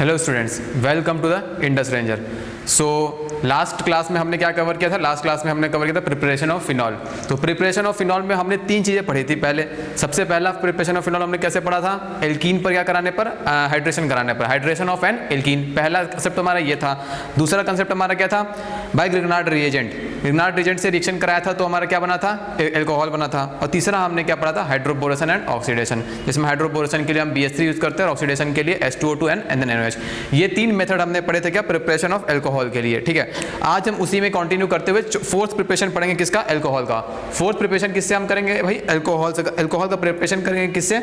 Hello students, welcome to the Indus Ranger. So last class में हमने क्या कवर किया था? लास्ट क्लास में हमने कवर किया था प्रिपरेशन ऑफ फिनॉल। तो प्रिपरेशन ऑफ फिनॉल में हमने तीन चीज़ें पढ़ी थी पहले। सबसे पहला प्रिपरेशन ऑफ फिनॉल हमने कैसे पढ़ा था? एल्कीन पर क्या कराने पर? हाइड्रेशन कराने पर, हाइड्रेशन ऑफ एन एल्कीन। पहला कंसेप्ट हमारा ये था। दूसरा कंसेप्ट हमारा क्या था? By Grignard reagent. Grignard reagent से रिएक्शन कराया था तो हमारा क्या बना था? एल्कोहल बना था। और तीसरा हमने क्या पढ़ा था? हाइड्रोबोरेशन एंड ऑक्सीडेशन, जिसमें हाइड्रोबोरेशन के लिए हम BH3 यूज करते हैं और ऑक्सीडेशन के लिए H2O2 एंड देन NaOH। ये तीन मेथड हमने पढ़े थे क्या? प्रिपरेशन ऑफ एल्कोहल के लिए। ठीक है, आज हम उसी में कंटिन्यू करते हुए फोर्थ प्रिपरेशन पढ़ेंगे। किसका? एल्कोहल का। फोर्थ प्रिपरेशन किससे हम करेंगे भाई? एल्कोहल से। एल्कोहल का प्रिपरेशन करेंगे किससे?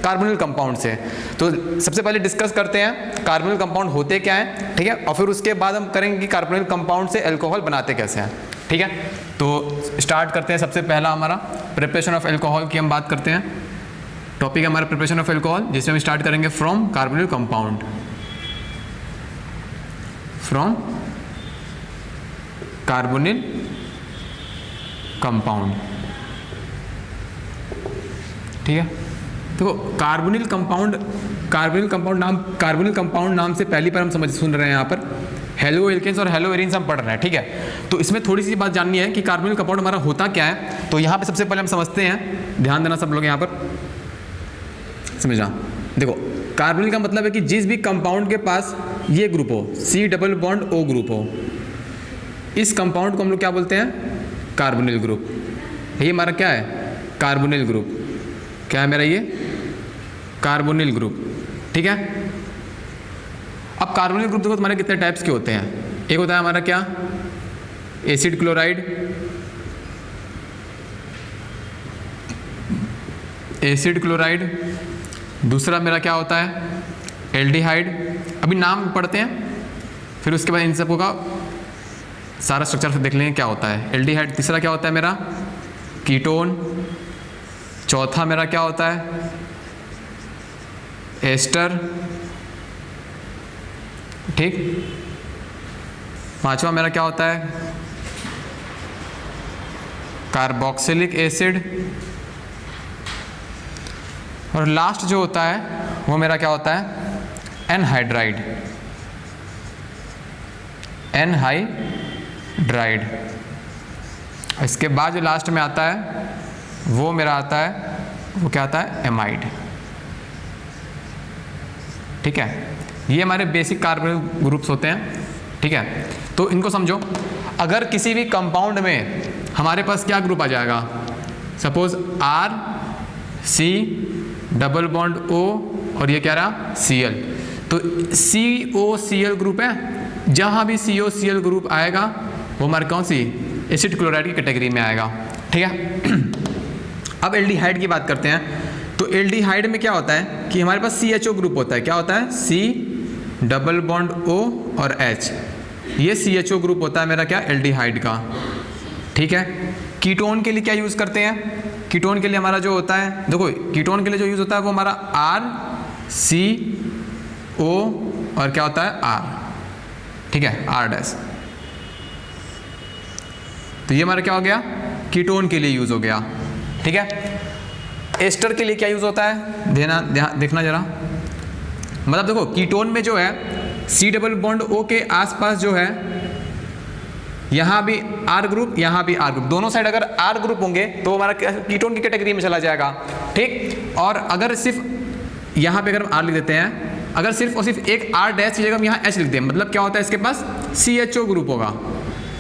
कार्बोनिल कंपाउंड से। तो सबसे पहले डिस्कस करते हैं कार्बोनिल कंपाउंड होते क्या हैं, ठीक है, और फिर उसके बाद हम करेंगे कि कार्बोनिल कंपाउंड से एल्कोहल बनाते कैसे हैं। ठीक है, तो स्टार्ट करते हैं। सबसे पहला हमारा प्रिपरेशन ऑफ एल्कोहल की हम बात करते हैं। टॉपिक है हमारा प्रिपरेशन ऑफ एल्कोहल, जिसमें हम स्टार्ट करेंगे from carbonyl compound. From carbonyl compound. ठीक है, देखो कार्बोनिल कंपाउंड नाम से पहली बार हम सुन रहे हैं यहाँ पर। हेलो एल्केन्स और हेलो एरिन्स हम पढ़ रहे हैं। ठीक है, तो इसमें थोड़ी सी बात जाननी है कि कार्बोनिल कंपाउंड हमारा होता क्या है। तो यहाँ पे सबसे पहले हम समझते हैं, ध्यान देना सब लोग यहाँ पर, समझना। देखो कार्बोनिल का मतलब है कि जिस भी कंपाउंड के पास ये ग्रुप हो, C double bond O group हो, इस कंपाउंड को हम लोग क्या बोलते हैं? Carbonyl group. ये हमारा क्या है? Carbonyl group. क्या है मेरा? ये कार्बोनिल ग्रुप। ठीक है, अब कार्बोनिल ग्रुप देखो तुम्हारे कितने टाइप्स के होते हैं। एक होता है हमारा क्या? Acid chloride, acid chloride. दूसरा मेरा क्या होता है? एल्डिहाइड। अभी नाम पढ़ते हैं, फिर उसके बाद इन सबको का सारा स्ट्रक्चर से देख लेंगे क्या होता है। एल्डिहाइड। तीसरा क्या होता है मेरा? कीटोन। चौथा मेरा क्या होता है? एस्टर। ठीक, पांचवा मेरा क्या होता है? Carboxylic acid. और लास्ट जो होता है वो मेरा क्या होता है? एनहाइड्राइड। एनहाइड्राइड। इसके बाद जो लास्ट में आता है वो मेरा आता है, वो क्या आता है? एमाइड। ठीक है, ये हमारे बेसिक कार्बोनिल ग्रुप्स होते हैं। ठीक है, तो इनको समझो। अगर किसी भी कंपाउंड में हमारे पास क्या ग्रुप आ जाएगा? Suppose RC double bond O और ये क्या रहा? Cl। तो COCl ग्रुप है। जहां भी COCl ग्रुप आएगा वो हमारे कौन सी? एसिड क्लोराइड की कैटेगरी में आएगा। ठीक है, अब एल्डिहाइड की बात करते हैं। तो एल्डिहाइड में क्या होता है कि हमारे पास CHO ग्रुप होता है। क्या होता है? C डबल बॉन्ड O और H। ये CHO ग्रुप होता है मेरा क्या? एल्डिहाइड का। ठीक है, कीटोन के लिए क्या यूज करते हैं? कीटोन के लिए हमारा जो होता है, देखो कीटोन के लिए जो यूज होता है वो हमारा RCO और क्या होता है? R। ठीक है, R डैश। तो ये हमारा क्या हो गया? कीटोन के लिए यूज हो गया। ठीक है, एस्टर के लिए क्या यूज होता है? देखना जरा। मतलब देखो कीटोन में जो है C डबल बॉन्ड O के आसपास जो है, यहाँ भी R ग्रुप, यहाँ भी R ग्रुप, दोनों साइड अगर R ग्रुप होंगे तो हमारा कीटोन की कैटेगरी में चला जाएगा। ठीक, और अगर सिर्फ यहाँ पे अगर हम R लिख देते हैं, अगर सिर्फ और सिर्फ एक R डैश की जगह हम यहाँ H लिख दें, मतलब क्या होता है? इसके पास CHO ग्रुप होगा।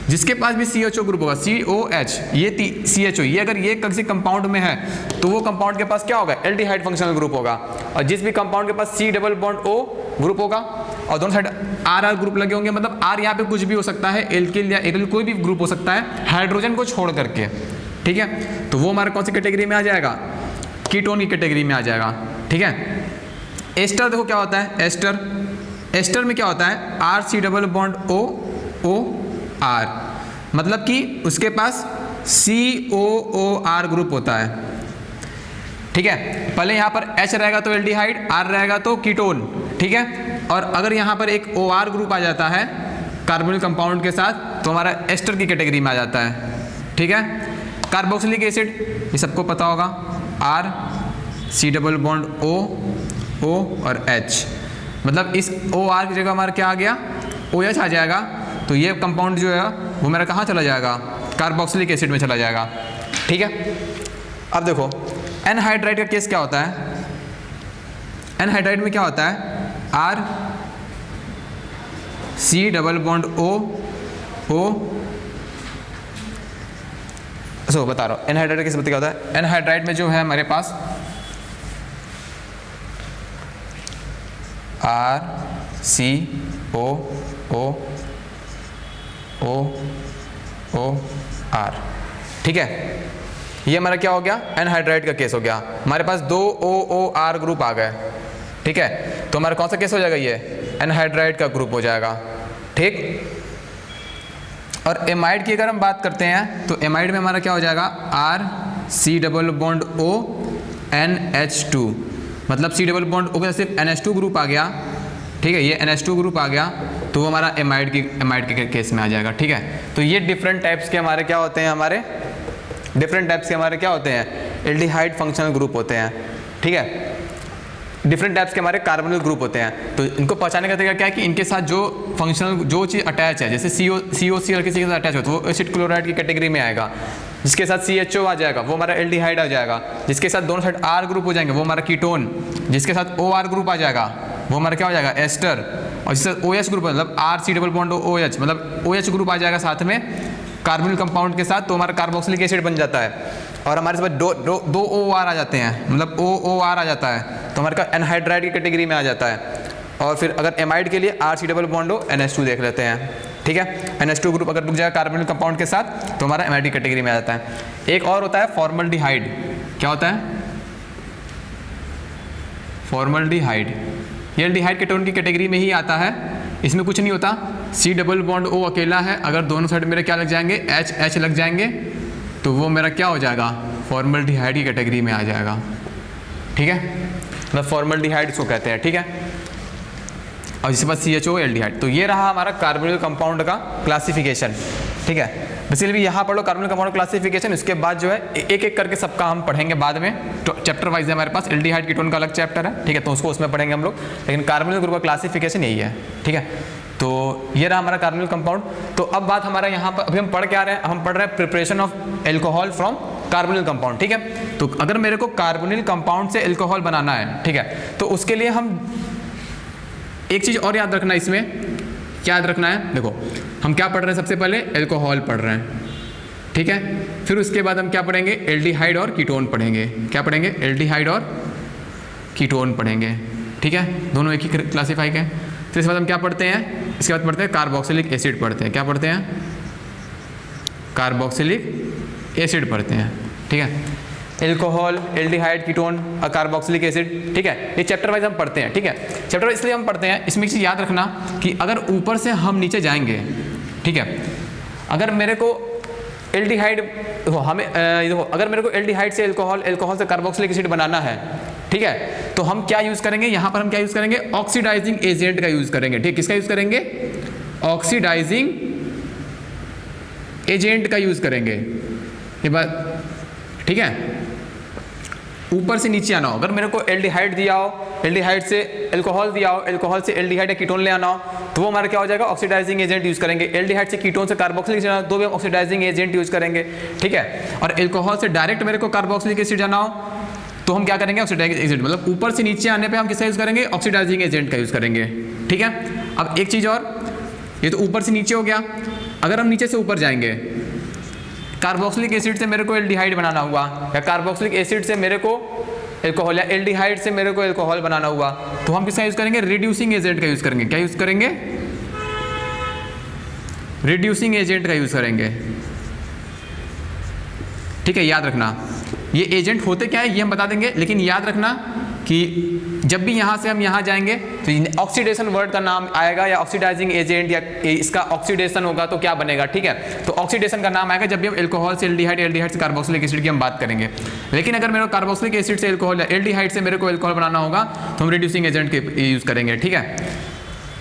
जिसके पास भी CHO ग्रुप होगा, COH, ये CHO, ये अगर ये किसी कंपाउंड में है तो वो कंपाउंड के पास क्या होगा? एल्डिहाइड फंक्शनल ग्रुप होगा। और जिस भी कंपाउंड के पास C double bond O group होगा और दोनों साइड R ग्रुप लगे होंगे, मतलब R यहाँ पे कुछ भी हो सकता है, एल्किल या एल्किल कोई भी ग्रुप हो सकता है हाइड्रोजन को छोड़ करके। ठीक है, तो वो हमारा कौन सी कैटेगरी में आ जाएगा? कीटोन की कैटेगरी में आ जाएगा। ठीक है, एस्टर देखो क्या होता है? एस्टर में क्या होता है? RC double bond O R, मतलब कि उसके पास COOR ग्रुप होता है। ठीक है, पहले यहाँ पर H रहेगा तो एल्डिहाइड, R रहेगा तो कीटोन। ठीक है, और अगर यहाँ पर एक OR ग्रुप आ जाता है कार्बोनिल कंपाउंड के साथ तो हमारा एस्टर की कैटेगरी में आ जाता है। ठीक है, कार्बोक्सिलिक एसिड ये सबको पता होगा, R C double bond O और H, मतलब इस OR की जगह हमारा क्या आ गया, OH आ जाएगा। तो ये कंपाउंड जो है वो मेरा कहाँ चला जाएगा, कार्बोक्सिलिक एसिड में चला जाएगा। ठीक है, अब देखो एनहाइड्राइड का केस क्या होता है। एनहाइड्राइड में क्या होता है, R C double bond O सो बता रहा हूँ एनहाइड्राइड किस क्या होता है। एनहाइड्राइड में जो है हमारे पास R C O R, ठीक है। ये हमारा क्या हो गया, एनहाइड्राइड का केस हो गया। हमारे पास 2 OR ग्रुप आ गए, ठीक है। तो हमारा कौन सा केस हो जाएगा, ये एनहाइड्राइड का ग्रुप हो जाएगा, ठीक। और एमाइड की अगर हम बात करते हैं तो एमाइड में हमारा क्या हो जाएगा, R C double bond O NH2, मतलब C डबल बॉन्ड O के सिर्फ NH2 ग्रुप आ गया, ठीक है। ये NH2 ग्रुप आ गया तो वो हमारा एमाइड के केस में आ जाएगा, ठीक है। तो ये डिफरेंट टाइप्स के हमारे क्या होते हैं, हमारे क्या होते हैं, एल्डिहाइड फंक्शनल ग्रुप होते हैं, ठीक है। डिफरेंट टाइप्स के हमारे कार्बोनिल ग्रुप होते हैं। तो इनको पहचानने का तरीका क्या है कि इनके साथ जो फंक्शनल जो चीज़ अटैच है, जैसे COCl किसी के साथ अटैच हो तो वो एसिड क्लोराइड की कैटेगरी में आएगा। जिसके साथ CHO आ जाएगा वो हमारा एल्डिहाइड आ जाएगा। जिसके साथ दोनों साइड R ग्रुप हो जाएंगे वो हमारा कीटोन। जिसके साथ OR ग्रुप आ जाएगा वो हमारा क्या हो जाएगा, एस्टर। और जिसके साथ OH ग्रुप मतलब R C double bond OH, मतलब OH ग्रुप आ जाएगा साथ में कार्बोनिल कंपाउंड के साथ, तो हमारा कार्बोक्सिलिक एसिड बन जाता है। और हमारे पास दो OR आ जाते हैं, मतलब OR आ जाता है, तो हमारे का एनहाइड्राइड की कैटेगरी में आ जाता है। और फिर अगर एमाइड के लिए R C double bond NH2 देख लेते हैं, ठीक है। NH2 ग्रुप अगर रुक जाएगा कार्बोनिल कंपाउंड के साथ तो हमारा एमाइड की कैटेगरी में आ जाता है। एक और होता है फॉर्मल्डिहाइड। क्या होता है, फॉर्मल्डिहाइड। ये एल्डिहाइड कीटोन की कैटेगरी में ही आता है। इसमें कुछ नहीं होता, C डबल बॉन्ड O अकेला है, अगर दोनों साइड मेरे क्या लग जाएंगे, H लग जाएंगे, तो वो मेरा क्या हो जाएगा, फॉर्मल्डिहाइड की कैटेगरी में आ जाएगा, ठीक है। मतलब फॉर्मल्डिहाइड इसको कहते हैं, ठीक है। और जिसके पास CHO एल्डिहाइड। तो ये रहा हमारा कार्बोनिल कंपाउंड का क्लासिफिकेशन, ठीक है। बेसिकली भी यहाँ पढ़ो कार्बोनिल कंपाउंड क्लासिफिकेशन, उसके बाद जो है एक एक करके सबका हम पढ़ेंगे बाद में। तो चैप्टर वाइज है हमारे पास, एल्डिहाइड कीटोन का अलग चैप्टर है, ठीक है, तो उसको उसमें पढ़ेंगे हम लोग। लेकिन कार्बोनिल ग्रुप का क्लासिफिकेशन यही है, ठीक है। तो ये रहा हमारा कार्बोनिल कंपाउंड। तो अब बात हमारा यहाँ पर अभी हम पढ़ क्या रहे हैं, हम पढ़ रहे हैं preparation of alcohol from carbonyl compound, ठीक है। तो अगर मेरे को कार्बोनिल कंपाउंड से एल्कोहल बनाना है, ठीक है, तो उसके लिए हम एक चीज़ और याद रखना, इसमें क्या याद रखना है, देखो हम क्या पढ़ रहे हैं, सबसे पहले एल्कोहल पढ़ रहे हैं, ठीक है। फिर उसके बाद हम क्या पढ़ेंगे, एल्डिहाइड और कीटोन पढ़ेंगे। क्या पढ़ेंगे, एल्डिहाइड और कीटोन पढ़ेंगे, ठीक है, दोनों एक ही क्लासीफाई के। फिर इसके बाद हम क्या पढ़ते हैं, इसके बाद पढ़ते हैं कार्बोक्सिलिक एसिड पढ़ते हैं। क्या पढ़ते हैं, कार्बोक्सिलिक एसिड पढ़ते हैं, ठीक है। एल्कोहल, एल्डिहाइड, कीटोन और कार्बोक्सिलिक एसिड, ठीक है, ये चैप्टर वाइज हम पढ़ते हैं, ठीक है। चैप्टर इसलिए हम पढ़ते हैं, इसमें एक चीज़ याद रखना कि अगर ऊपर से हम नीचे जाएंगे, ठीक है, अगर मेरे को एल्डिहाइड अगर मेरे को एल्डिहाइड से एल्कोहल, एल्कोहल से कार्बोक्सिलिक एसिड बनाना है, ठीक है, तो हम क्या यूज़ करेंगे, यहाँ पर हम क्या यूज़ करेंगे, ऑक्सीडाइजिंग एजेंट का यूज़ करेंगे, ठीक। किसका यूज़ करेंगे, ऑक्सीडाइजिंग एजेंट का यूज़ करेंगे, ये बात ठीक है। ऊपर से नीचे आना हो, अगर मेरे को एल्डिहाइड दिया हो, एल्डिहाइड से एल्कोहल दिया हो, एल्कोहल से एल्डिहाइड या कीटोन ले आना हो, तो वो हमारा क्या हो जाएगा, ऑक्सीडाइजिंग एजेंट यूज़ करेंगे। एल्डिहाइड से कीटोन से कार्बोक्सिलिक एसिड, दो भी हम ऑक्सीडाइजिंग एजेंट यूज़ करेंगे, ठीक है। और एल्कोहल से डायरेक्ट मेरे को कार्बोक्सिलिक एसिड जाना हो तो हम क्या करेंगे, ऑक्सीडाइजिंग एजेंट, मतलब ऊपर से नीचे आने पे हम किसका यूज़ करेंगे, ऑक्सीडाइजिंग एजेंट का यूज़ करेंगे, ठीक है। अब एक चीज़ और, ये तो ऊपर से नीचे हो गया, अगर हम नीचे से ऊपर जाएंगे, कार्बोक्सिलिक एसिड से मेरे को एल्डिहाइड बनाना हुआ, या कार्बोक्सिलिक एसिड से मेरे को एल्कोहल, या एल्डिहाइड से मेरे को एल्कोहल बनाना हुआ, तो हम किसका यूज़ करेंगे, रिड्यूसिंग एजेंट का यूज़ करेंगे। क्या यूज़ करेंगे, रिड्यूसिंग एजेंट का यूज़ करेंगे, ठीक है। याद रखना ये एजेंट होते क्या है ये हम बता देंगे, लेकिन याद रखना कि जब भी यहाँ से हम यहाँ जाएंगे तो ऑक्सीडेशन वर्ड का नाम आएगा, या ऑक्सीडाइजिंग एजेंट, या इसका ऑक्सीडेशन होगा तो क्या बनेगा, ठीक है। तो ऑक्सीडेशन का नाम आएगा जब भी हम एल्कोहल से एल्डिहाइड, एल्डिहाइड से कार्बोक्सिलिक एसिड की हम बात करेंगे। लेकिन अगर मेरे को कार्बोक्सिलिक एसिड से एल्कोहल, या एल्डिहाइड से मेरे को एल्कोहल बनाना होगा तो हम रिड्यूसिंग एजेंट के यूज़ करेंगे, ठीक है।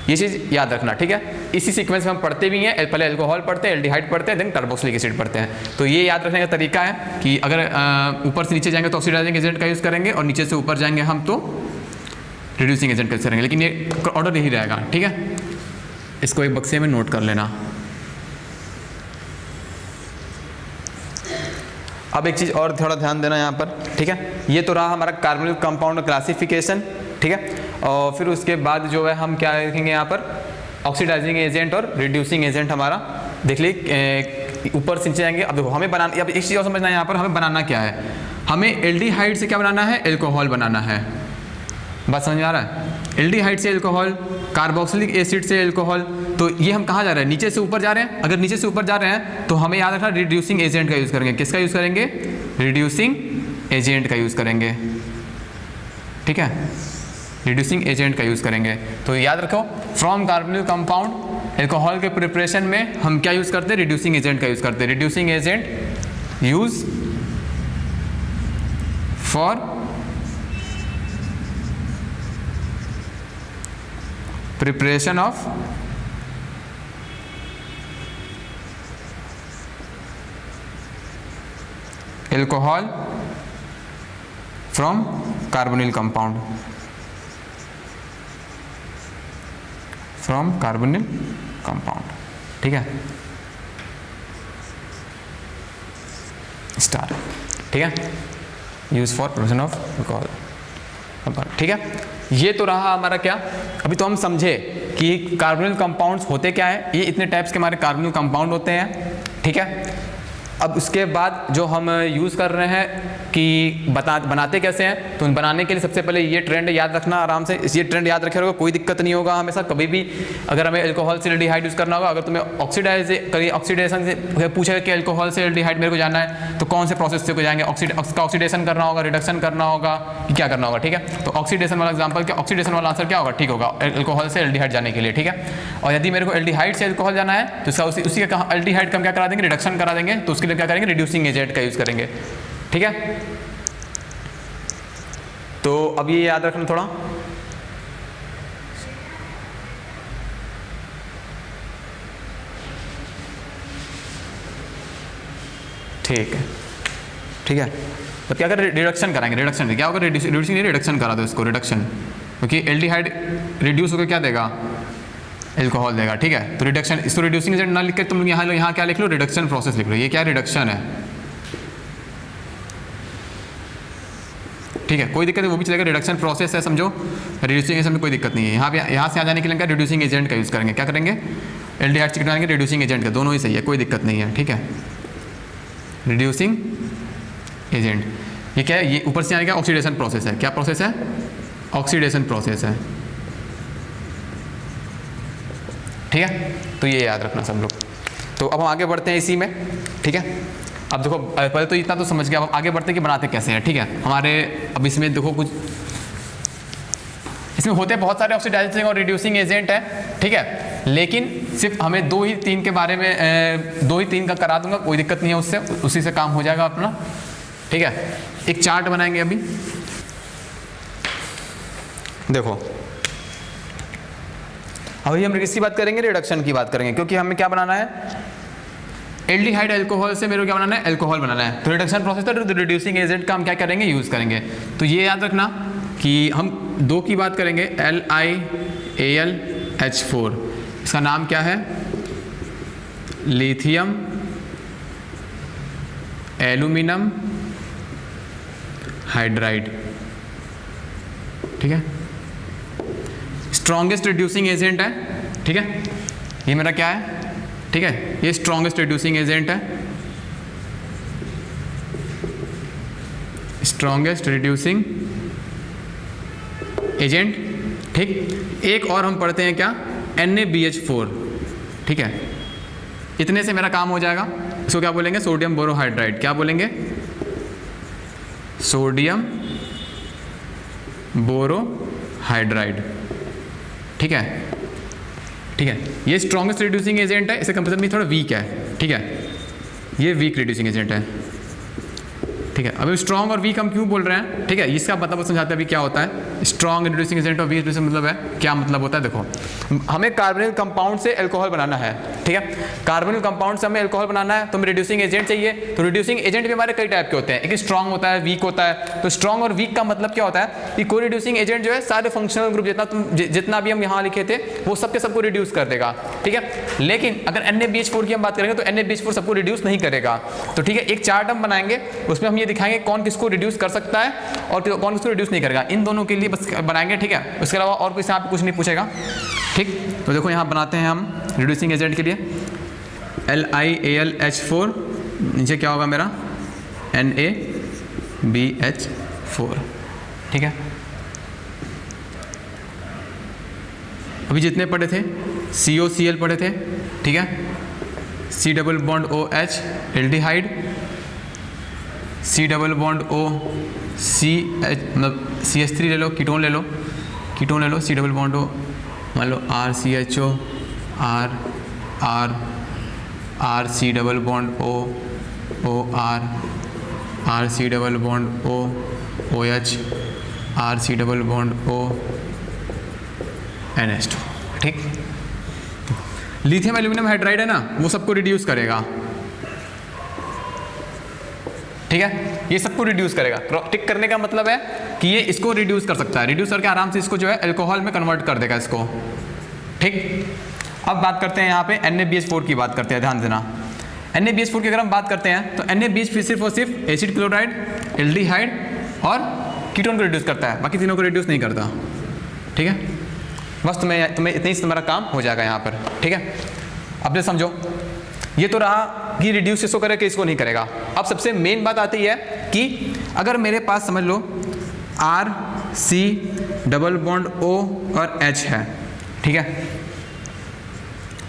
ये चीज़ याद रखना, ठीक है। इसी सीक्वेंस में हम पढ़ते भी हैं, पहले एल्कोहल पढ़ते हैं, एल्डिहाइड पढ़ते हैं, देन कार्बोक्सिलिक एसिड पढ़ते हैं। तो ये याद रखने का तरीका है कि अगर ऊपर से नीचे जाएंगे तो ऑक्सीडाइजिंग एजेंट का यूज़ करेंगे, और नीचे से ऊपर जाएंगे हम तो रिड्यूसिंग एजेंट का यूज़ करेंगे, लेकिन ये ऑर्डर यही रहेगा, ठीक है। इसको एक बक्से में नोट कर लेना। अब एक चीज़ और थोड़ा ध्यान देना यहाँ पर, ठीक है। ये तो रहा हमारा कार्बोनिल कंपाउंड क्लासिफिकेशन, ठीक है। और फिर उसके बाद जो है हम क्या देखेंगे यहाँ पर, ऑक्सीडाइजिंग एजेंट और रिड्यूसिंग एजेंट हमारा देख लीजिए, ऊपर से नीचे जाएंगे। अब देखो हमें बनाना, अब एक चीज़ और समझना है यहाँ पर, हमें बनाना क्या है, हमें एल्डिहाइड से क्या बनाना है, एल्कोहल बनाना है। बात समझ में आ रहा है? एल्डिहाइड से एल्कोहल, कार्बोक्सिलिक एसिड से एल्कोहल, तो ये हम कहाँ जा रहे हैं, नीचे से ऊपर जा रहे हैं। अगर नीचे से ऊपर जा रहे हैं तो हमें याद रखना रिड्यूसिंग एजेंट का यूज़ करेंगे। किसका यूज़ करेंगे, रिड्यूसिंग एजेंट का यूज़ करेंगे, ठीक है, रिड्यूसिंग एजेंट का यूज़ करेंगे। तो याद रखो, फ्रॉम कार्बोनिल कंपाउंड एल्कोहल के प्रिपरेशन में हम क्या यूज़ करते हैं, रिड्यूसिंग एजेंट का यूज़ करते हैं। Reducing agent use for preparation of alcohol from carbonyl compound, from carbonyl compound, ठीक है, स्टार, ठीक है, use for preparation of alcohol, ठीक है। ये तो रहा हमारा क्या, अभी तो हम समझे कि कार्बोनिल कंपाउंड्स होते क्या है, ये इतने टाइप्स के हमारे कार्बोनिल कंपाउंड होते हैं, ठीक है। अब उसके बाद जो हम यूज़ कर रहे हैं कि बनाते कैसे हैं, तो बनाने के लिए सबसे पहले ये ट्रेंड याद रखना आराम से, ये ट्रेंड याद रखे रहोगे, कोई दिक्कत नहीं होगा हमेशा कभी भी। अगर हमें एल्कोहल से एल्डिहाइड यूज़ करना होगा, अगर तुम्हें ऑक्सीडेशन से पूछेगा कि एल्कोहल से एल्डिहाइड मेरे को जाना है, तो कौन से प्रोसेस से को जाएंगे, उसका ऑक्सीडेशन करना होगा, रिडक्शन करना होगा, कि क्या करना होगा, ठीक है। तो ऑक्सीडेशन वाला एग्जाम्पल क्या, ऑक्सीडेशन वाला आंसर क्या होगा, ठीक होगा, एल्कोहल से एल्डिहाइड जाने के लिए, ठीक है। और यदि मेरे को एल्डिहाइड से एल्कोहल जाना है तो उसी का एल्डिहाइड का हम क्या करा देंगे, रिडक्शन करा देंगे, तो उसके लिए क्या करेंगे, रिड्यूसिंग एजेंट का यूज़ करेंगे, ठीक है। तो अब ये याद रखना थोड़ा, ठीक है, ठीक है। तो क्या करें, रिडक्शन कराएंगे, रिडक्शन क्या होगा, रिड्यूसिंग रिडक्शन करा दो इसको, रिडक्शन, क्योंकि एल्डिहाइड रिड्यूस होकर क्या देगा, एल्कोहल देगा, ठीक है। तो रिडक्शन, इसको रिड्यूसिंग एजेंट ना लिख के तुम यहाँ क्या लिख लो, रिडक्शन प्रोसेस लिख लो, ये क्या रिडक्शन है, ठीक है, कोई दिक्कत है वो भी चलेगा, रिडक्शन प्रोसेस है समझो, रिड्यूसिंग एजेंट में कोई दिक्कत नहीं है। यहाँ से यहाँ जाने के लिए क्या, रिड्यूसिंग एजेंट का यूज़ करेंगे, क्या करेंगे, एल्डिहाइड से डालेंगे, रिड्यूसिंग एजेंट का, दोनों ही सही है, कोई दिक्कत नहीं है, ठीक है। रिड्यूसिंग एजेंट ये क्या है, ये ऊपर से आने का ऑक्सीडेशन प्रोसेस है, क्या प्रोसेस है, ऑक्सीडेशन प्रोसेस है, ठीक है। तो ये याद रखना सब लोग। तो अब हम आगे बढ़ते हैं इसी में, ठीक है। अब देखो पहले तो इतना तो समझ गया, अब आगे बढ़ते हैं कि बनाते कैसे हैं, ठीक है। हमारे अब इसमें देखो कुछ इसमें होते हैं बहुत सारे ऑक्सीडाइजिंग और रिड्यूसिंग एजेंट हैं, ठीक है, लेकिन सिर्फ हमें 2 ही 3 के बारे में 2 ही 3 का करा दूंगा, कोई दिक्कत नहीं है उससे, उसी से काम हो जाएगा अपना, ठीक है। एक चार्ट बनाएंगे अभी, देखो अभी हम किसकी बात करेंगे, रिडक्शन की बात करेंगे, क्योंकि हमें क्या बनाना है, एल्डिहाइड एल्कोहल से मेरे को क्या बनाना है, एल्कोहल बनाना है। तो रिडक्शन प्रोसेस तो रिड्यूसिंग एजेंट का हम क्या करेंगे, यूज़ करेंगे। तो ये याद रखना कि हम 2 की बात करेंगे, LiAlH4, इसका नाम क्या है, लिथियम एल्यूमिनियम हाइड्राइड, ठीक है, स्ट्रॉन्गेस्ट रिड्यूसिंग एजेंट है, ठीक है। ये मेरा क्या है, ठीक है, ये स्ट्रॉन्गेस्ट रिड्यूसिंग एजेंट है, स्ट्रॉन्गेस्ट रिड्यूसिंग एजेंट, ठीक। एक और हम पढ़ते हैं क्या, NaBH4, ठीक है। इतने से मेरा काम हो जाएगा। इसको क्या बोलेंगे, सोडियम बोरोहाइड्राइड, क्या बोलेंगे, सोडियम बोरोहाइड्राइड, ठीक है, ठीक है। ये स्ट्रॉन्गेस्ट रिड्यूसिंग एजेंट है, इसके कंपेरिजन में थोड़ा वीक है, ठीक है, ये वीक रिड्यूसिंग एजेंट है, ठीक है। अभी स्ट्रॉन्ग और वीक हम क्यों बोल रहे हैं, ठीक है, इसका मतलब समझाते हैं अभी क्या होता है। स्ट्रॉन्ग रिड्यूसिंग एजेंट और वीक रिड्यूसिंग मतलब है, क्या मतलब होता है? देखो, हमें कार्बोनिल कंपाउंड से अल्कोहल बनाना है, ठीक है, कार्बोनिल कंपाउंड से हमें अल्कोहल बनाना है, तो हमें रिड्यूसिंग एजेंट चाहिए। तो रिड्यूसिंग एजेंट भी हमारे कई टाइप के होते हैं, एक स्ट्रॉन्ग होता है, वीक होता है। तो स्ट्रॉन्ग और वीक का मतलब क्या होता है कि कोई रिड्यूसिंग एजेंट जो है सारे फंक्शनल ग्रुप जितना भी हम यहाँ लिखे थे वो सबके सबको रिड्यूस कर देगा, ठीक है। लेकिन अगर NaBH4 की हम बात करेंगे तो NaBH4 सबको रिड्यूस नहीं करेगा। तो ठीक है, एक चार्ट हम बनाएंगे, उसमें हम ये दिखाएंगे कौन किसको रिड्यूस कर सकता है और कौन किसको रिड्यूस नहीं करेगा, इन दोनों के लिए बस बनाएंगे, ठीक है। उसके अलावा और कोई यहाँ पे कुछ नहीं पूछेगा, ठीक। तो देखो यहाँ बनाते हैं हम रिड्यूसिंग एजेंट के लिए LiAlH4, नीचे क्या होगा मेरा NaBH4, ठीक है। अभी जितने पढ़े थे COCl पढ़े थे, ठीक है, C double bond OH aldehyde, C double bond O CH मतलब CH3 ले लो, कीटोन ले लो, C डबल बॉन्ड O मान लो RCHO R C double bond O OR R C double bond O OH R C double bond O NH2, ठीक। Lithium aluminium hydride है ना, वो सबको reduce करेगा, ठीक है, ये सबको रिड्यूस करेगा। टिक करने का मतलब है कि ये इसको रिड्यूस कर सकता है, रिड्यूस करके आराम से इसको जो है अल्कोहल में कन्वर्ट कर देगा इसको, ठीक। अब बात करते हैं यहाँ पे NaBH4 की बात करते हैं, ध्यान देना। NaBH4 की अगर हम बात करते हैं तो NaBH सिर्फ और सिर्फ एसिड क्लोराइड, एल्डिहाइड और कीटोन को रिड्यूस करता है, बाकी तीनों को रिड्यूस नहीं करता, ठीक है। बस तुम्हें इतने ही तुम्हारा काम हो जाएगा यहाँ पर, ठीक है। अब समझो, ये तो रहा कि रिड्यूस इसको करेगा कि इसको नहीं करेगा। अब सबसे मेन बात आती है कि अगर मेरे पास समझ लो R C double bond O और H है, ठीक है,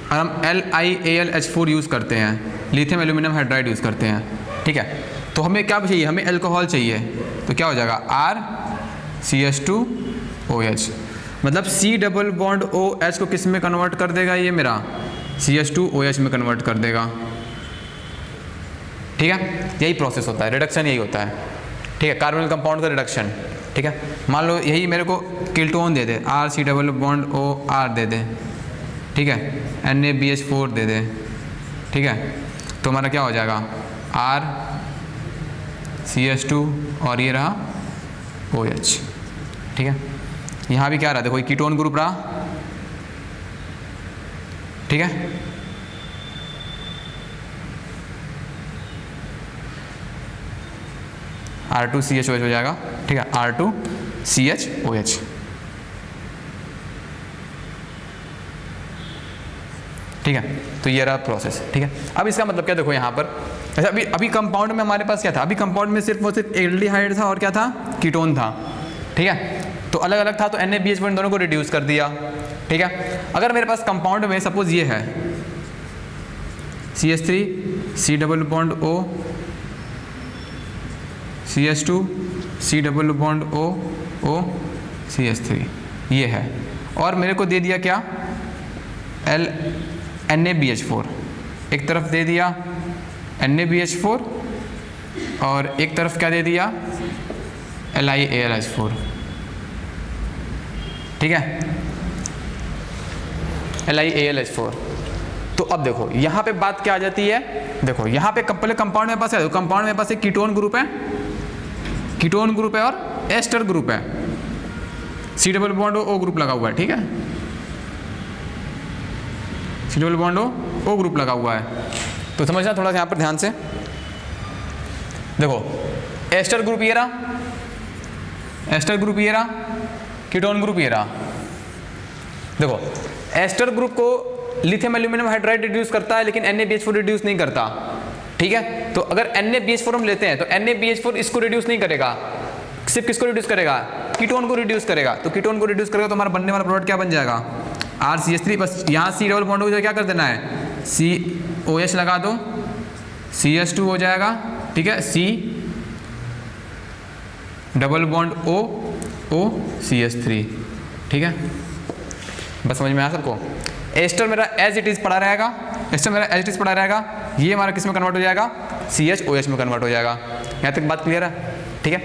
और हम LiAlH4 यूज़ करते हैं, लिथियम एल्यूमिनियम हाइड्राइड यूज़ करते हैं, ठीक है। तो हमें क्या चाहिए, हमें अल्कोहल चाहिए, तो क्या हो जाएगा RCH2OH, मतलब C डबल बॉन्ड OH को किस में कन्वर्ट कर देगा, ये मेरा CH2OH में कन्वर्ट कर देगा, ठीक है। यही प्रोसेस होता है, रिडक्शन यही होता है, ठीक है, कार्बोनिल कंपाउंड का रिडक्शन, ठीक है। मान लो यही मेरे को ketone they they, RC double bond OR दे दे, ठीक है, NaBH4 दे दे, ठीक है, तो हमारा क्या हो जाएगा RCH2 और ये रहा OH, ठीक है। यहाँ भी क्या रहा, देखो कीटोन ग्रुप रहा, ठीक है, R2CHOH हो जाएगा, ठीक है, R2CHOH, ठीक है। तो ये रहा प्रोसेस, ठीक है। अब इसका मतलब क्या, देखो यहाँ पर अच्छा, अभी कंपाउंड में हमारे पास क्या था, अभी कंपाउंड में सिर्फ एल्डिहाइड था और क्या था, कीटोन था, ठीक है। तो अलग अलग था, तो NaBH4 दोनों को रिड्यूस कर दिया, ठीक है। अगर मेरे पास कंपाउंड में सपोज ये है CH3 C double bond O CH2 C double bond O CH3 ये है, और मेरे को दे दिया क्या NaBH4, एक तरफ दे दिया NaBH4 और एक तरफ क्या दे दिया LiAlH4, ठीक है, LiAlH4। तो अब देखो यहाँ पे बात क्या आ जाती है, देखो यहाँ पे पहले कंपाउंड में पास है, कंपाउंड में पास एक कीटोन ग्रुप है, और एस्टर ग्रुप है, C double bond O group लगा हुआ है, ठीक है, C double bond O group लगा हुआ है। तो समझना थोड़ा सा यहाँ पर ध्यान से, देखो एस्टर ग्रुप ये रहा, कीटोन ग्रुप ये रहा। देखो एस्टर ग्रुप को लिथियम एल्यूमिनियम हाइड्राइड रिड्यूस करता है, लेकिन NaBH4 रिड्यूस नहीं करता, ठीक है। तो अगर NaBH4 हम लेते हैं तो NaBH4 इसको रिड्यूस नहीं करेगा, सिर्फ किसको रिड्यूस करेगा, कीटोन को रिड्यूस करेगा। तो कीटोन को रिड्यूस करेगा तो हमारा बनने वाला प्रोडक्ट क्या बन जाएगा, RCH3, बस यहाँ C डबल बॉन्ड हो क्या कर देना है, COH लगा दो, CH2 हो जाएगा, ठीक है, C double bond O CH3, ठीक है। बस समझ में आया सबको। एस्टर मेरा एज इट इज पड़ा रहेगा, ये हमारा किस में कन्वर्ट हो जाएगा, CHOH में कन्वर्ट हो जाएगा। यहाँ तक बात क्लियर है, ठीक है।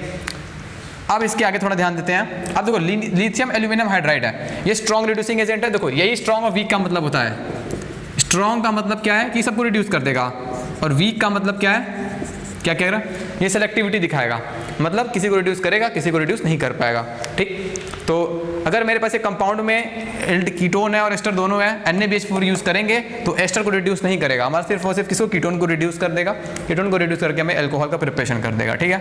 अब इसके आगे थोड़ा ध्यान देते हैं। अब देखो लिथियम एल्यूमिनियम हाइड्राइड है, ये स्ट्रॉन्ग रिड्यूसिंग एजेंट है। देखो यही स्ट्रॉन्ग और वीक का मतलब होता है। स्ट्रॉन्ग का मतलब क्या है कि सबको रिड्यूस कर देगा, और वीक का मतलब क्या है, क्या कह रहा है, ये सेलेक्टिविटी दिखाएगा, मतलब किसी को रिड्यूस करेगा किसी को रिड्यूस नहीं कर पाएगा। ठीक, तो अगर मेरे पास एक कंपाउंड में कीटोन है और एस्टर दोनों है, NaBH4 यूज करेंगे तो एस्टर को रिड्यूस नहीं करेगा, हमारा सिर्फ और सिर्फ किसको, कीटोन को रिड्यूस कर देगा। कीटोन को रिड्यूस करके हमें अल्कोहल का प्रिपरेशन कर देगा। ठीक है,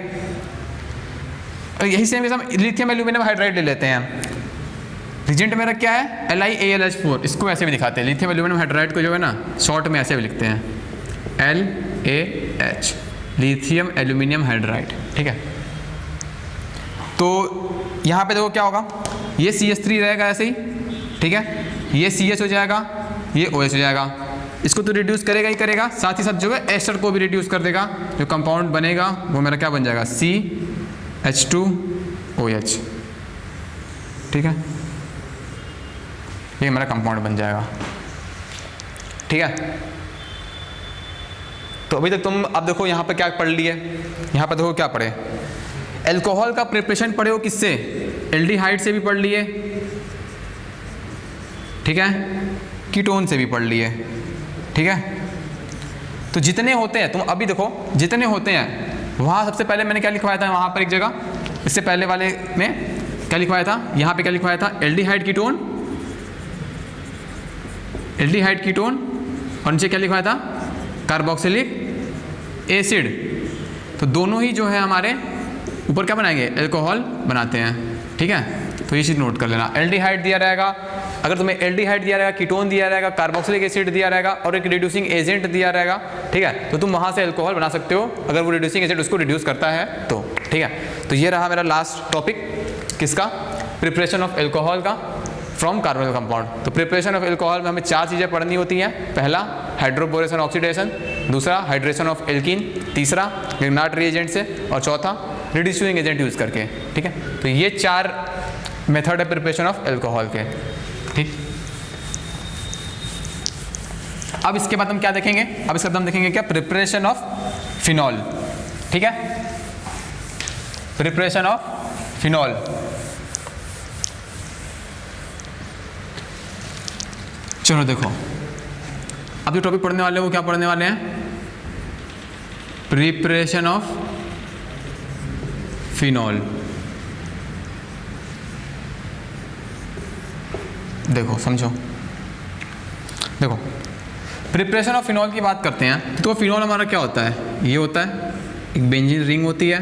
और यही से हम लिथियम एल्यूमिनियम हाइड्राइड ले लेते हैं। रिजेंट मेरा क्या है, LiAlH4, इसको ऐसे भी दिखाते हैं। लिथियम एल्यूमिनियम हाइड्राइड को जो है ना शॉर्ट में ऐसे भी लिखते हैं, LaH, लिथियम एल्यूमिनियम हाइड्राइड। ठीक है, तो यहाँ पे देखो क्या होगा, ये CH3 रहेगा ऐसे ही। ठीक है, ये CH हो जाएगा, ये OH हो जाएगा। इसको तो रिड्यूस करेगा ही करेगा, साथ ही साथ जो है एस्टर को भी रिड्यूस कर देगा। जो कंपाउंड बनेगा वो मेरा क्या बन जाएगा, CH2OH। ठीक है, ये मेरा कंपाउंड बन जाएगा। ठीक है, तो अभी तक तुम अब देखो यहाँ पे क्या पढ़ लिए, यहाँ पे देखो क्या पढ़े, अल्कोहल का प्रिपरेशन पढ़े हो किससे, एल्डिहाइड से भी पढ़ लिए। ठीक है, कीटोन से भी पढ़ लिए। ठीक है, तो जितने होते हैं तुम अभी देखो, जितने होते हैं वहाँ सबसे पहले मैंने क्या लिखवाया था, वहाँ पर एक जगह इससे पहले वाले में क्या लिखवाया था, यहाँ पे क्या लिखवाया था, एल्डिहाइड कीटोन, एल्डिहाइड कीटोन, और नीचे क्या लिखवाया था, कार्बोक्सिलिक एसिड। तो दोनों ही जो है हमारे ऊपर क्या बनाएंगे, अल्कोहल बनाते हैं। ठीक है, तो ये चीज़ नोट कर लेना। एल्डिहाइड दिया रहेगा, अगर तुम्हें एल्डिहाइड दिया रहेगा, कीटोन दिया रहेगा, कार्बोक्सिलिक एसिड दिया रहेगा और एक रिड्यूसिंग एजेंट दिया रहेगा। ठीक है, तो तुम वहाँ से अल्कोहल बना सकते हो अगर वो रिड्यूसिंग एजेंट उसको रिड्यूस करता है तो। ठीक है, तो ये रहा मेरा लास्ट टॉपिक, किसका, प्रिपरेशन ऑफ अल्कोहल का फ्रॉम कार्बोनिल कंपाउंड। तो प्रिपरेशन ऑफ अल्कोहल में हमें 4 चीज़ें पढ़नी होती हैं। पहला हाइड्रोबोरेशन ऑक्सीडेशन, दूसरा हाइड्रेशन ऑफ एल्कीन, तीसरा लिग्नार्ड रिएजेंट से, और चौथा रिड्यूसिंग एजेंट यूज़ करके। ठीक है, तो ये 4 मेथड है प्रिपरेशन ऑफ अल्कोहल के। ठीक, अब इसके बाद हम क्या देखेंगे, अब इसके बाद हम देखेंगे क्या, प्रिपरेशन ऑफ फिनॉल। ठीक है, प्रिपरेशन ऑफ फिनॉल। चलो देखो, अब जो टॉपिक पढ़ने वाले हैं वो क्या पढ़ने वाले हैं, प्रिपरेशन ऑफ फिनॉल। देखो समझो, देखो प्रिपरेशन ऑफ फिनॉल की बात करते हैं तो फिनॉल हमारा क्या होता है, ये होता है एक बेंजीन रिंग होती है।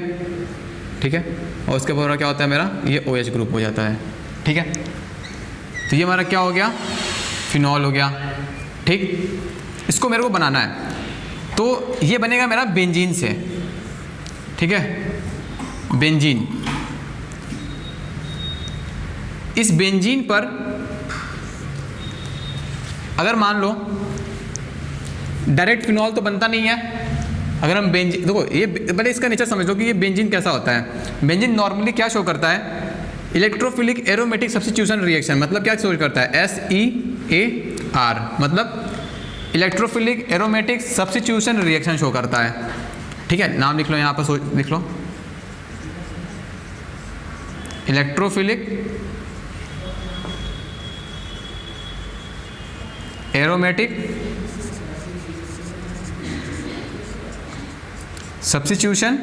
ठीक है, और उसके बाद क्या होता है मेरा, ये OH ग्रुप हो जाता है। ठीक है, तो ये हमारा क्या हो गया, फिनॉल हो गया। ठीक, इसको मेरे को बनाना है तो ये बनेगा मेरा बेंजीन से। ठीक है, बेंजीन, इस बेंजीन पर अगर मान लो डायरेक्ट फिनॉल तो बनता नहीं है। अगर हम बेंजीन, देखो ये पहले इसका नेचर समझ लो कि ये बेंजीन कैसा होता है। बेंजीन नॉर्मली क्या शो करता है, इलेक्ट्रोफिलिक एरोमेटिक सब्स्टिट्यूशन रिएक्शन, मतलब क्या शो करता है, SEAR, मतलब electrophilic aromatic substitution reaction show करता है। ठीक है, नाम लिख लो यहाँ पर, लिख लो इलेक्ट्रोफिलिक एरोमेटिक सब्स्टिट्यूशन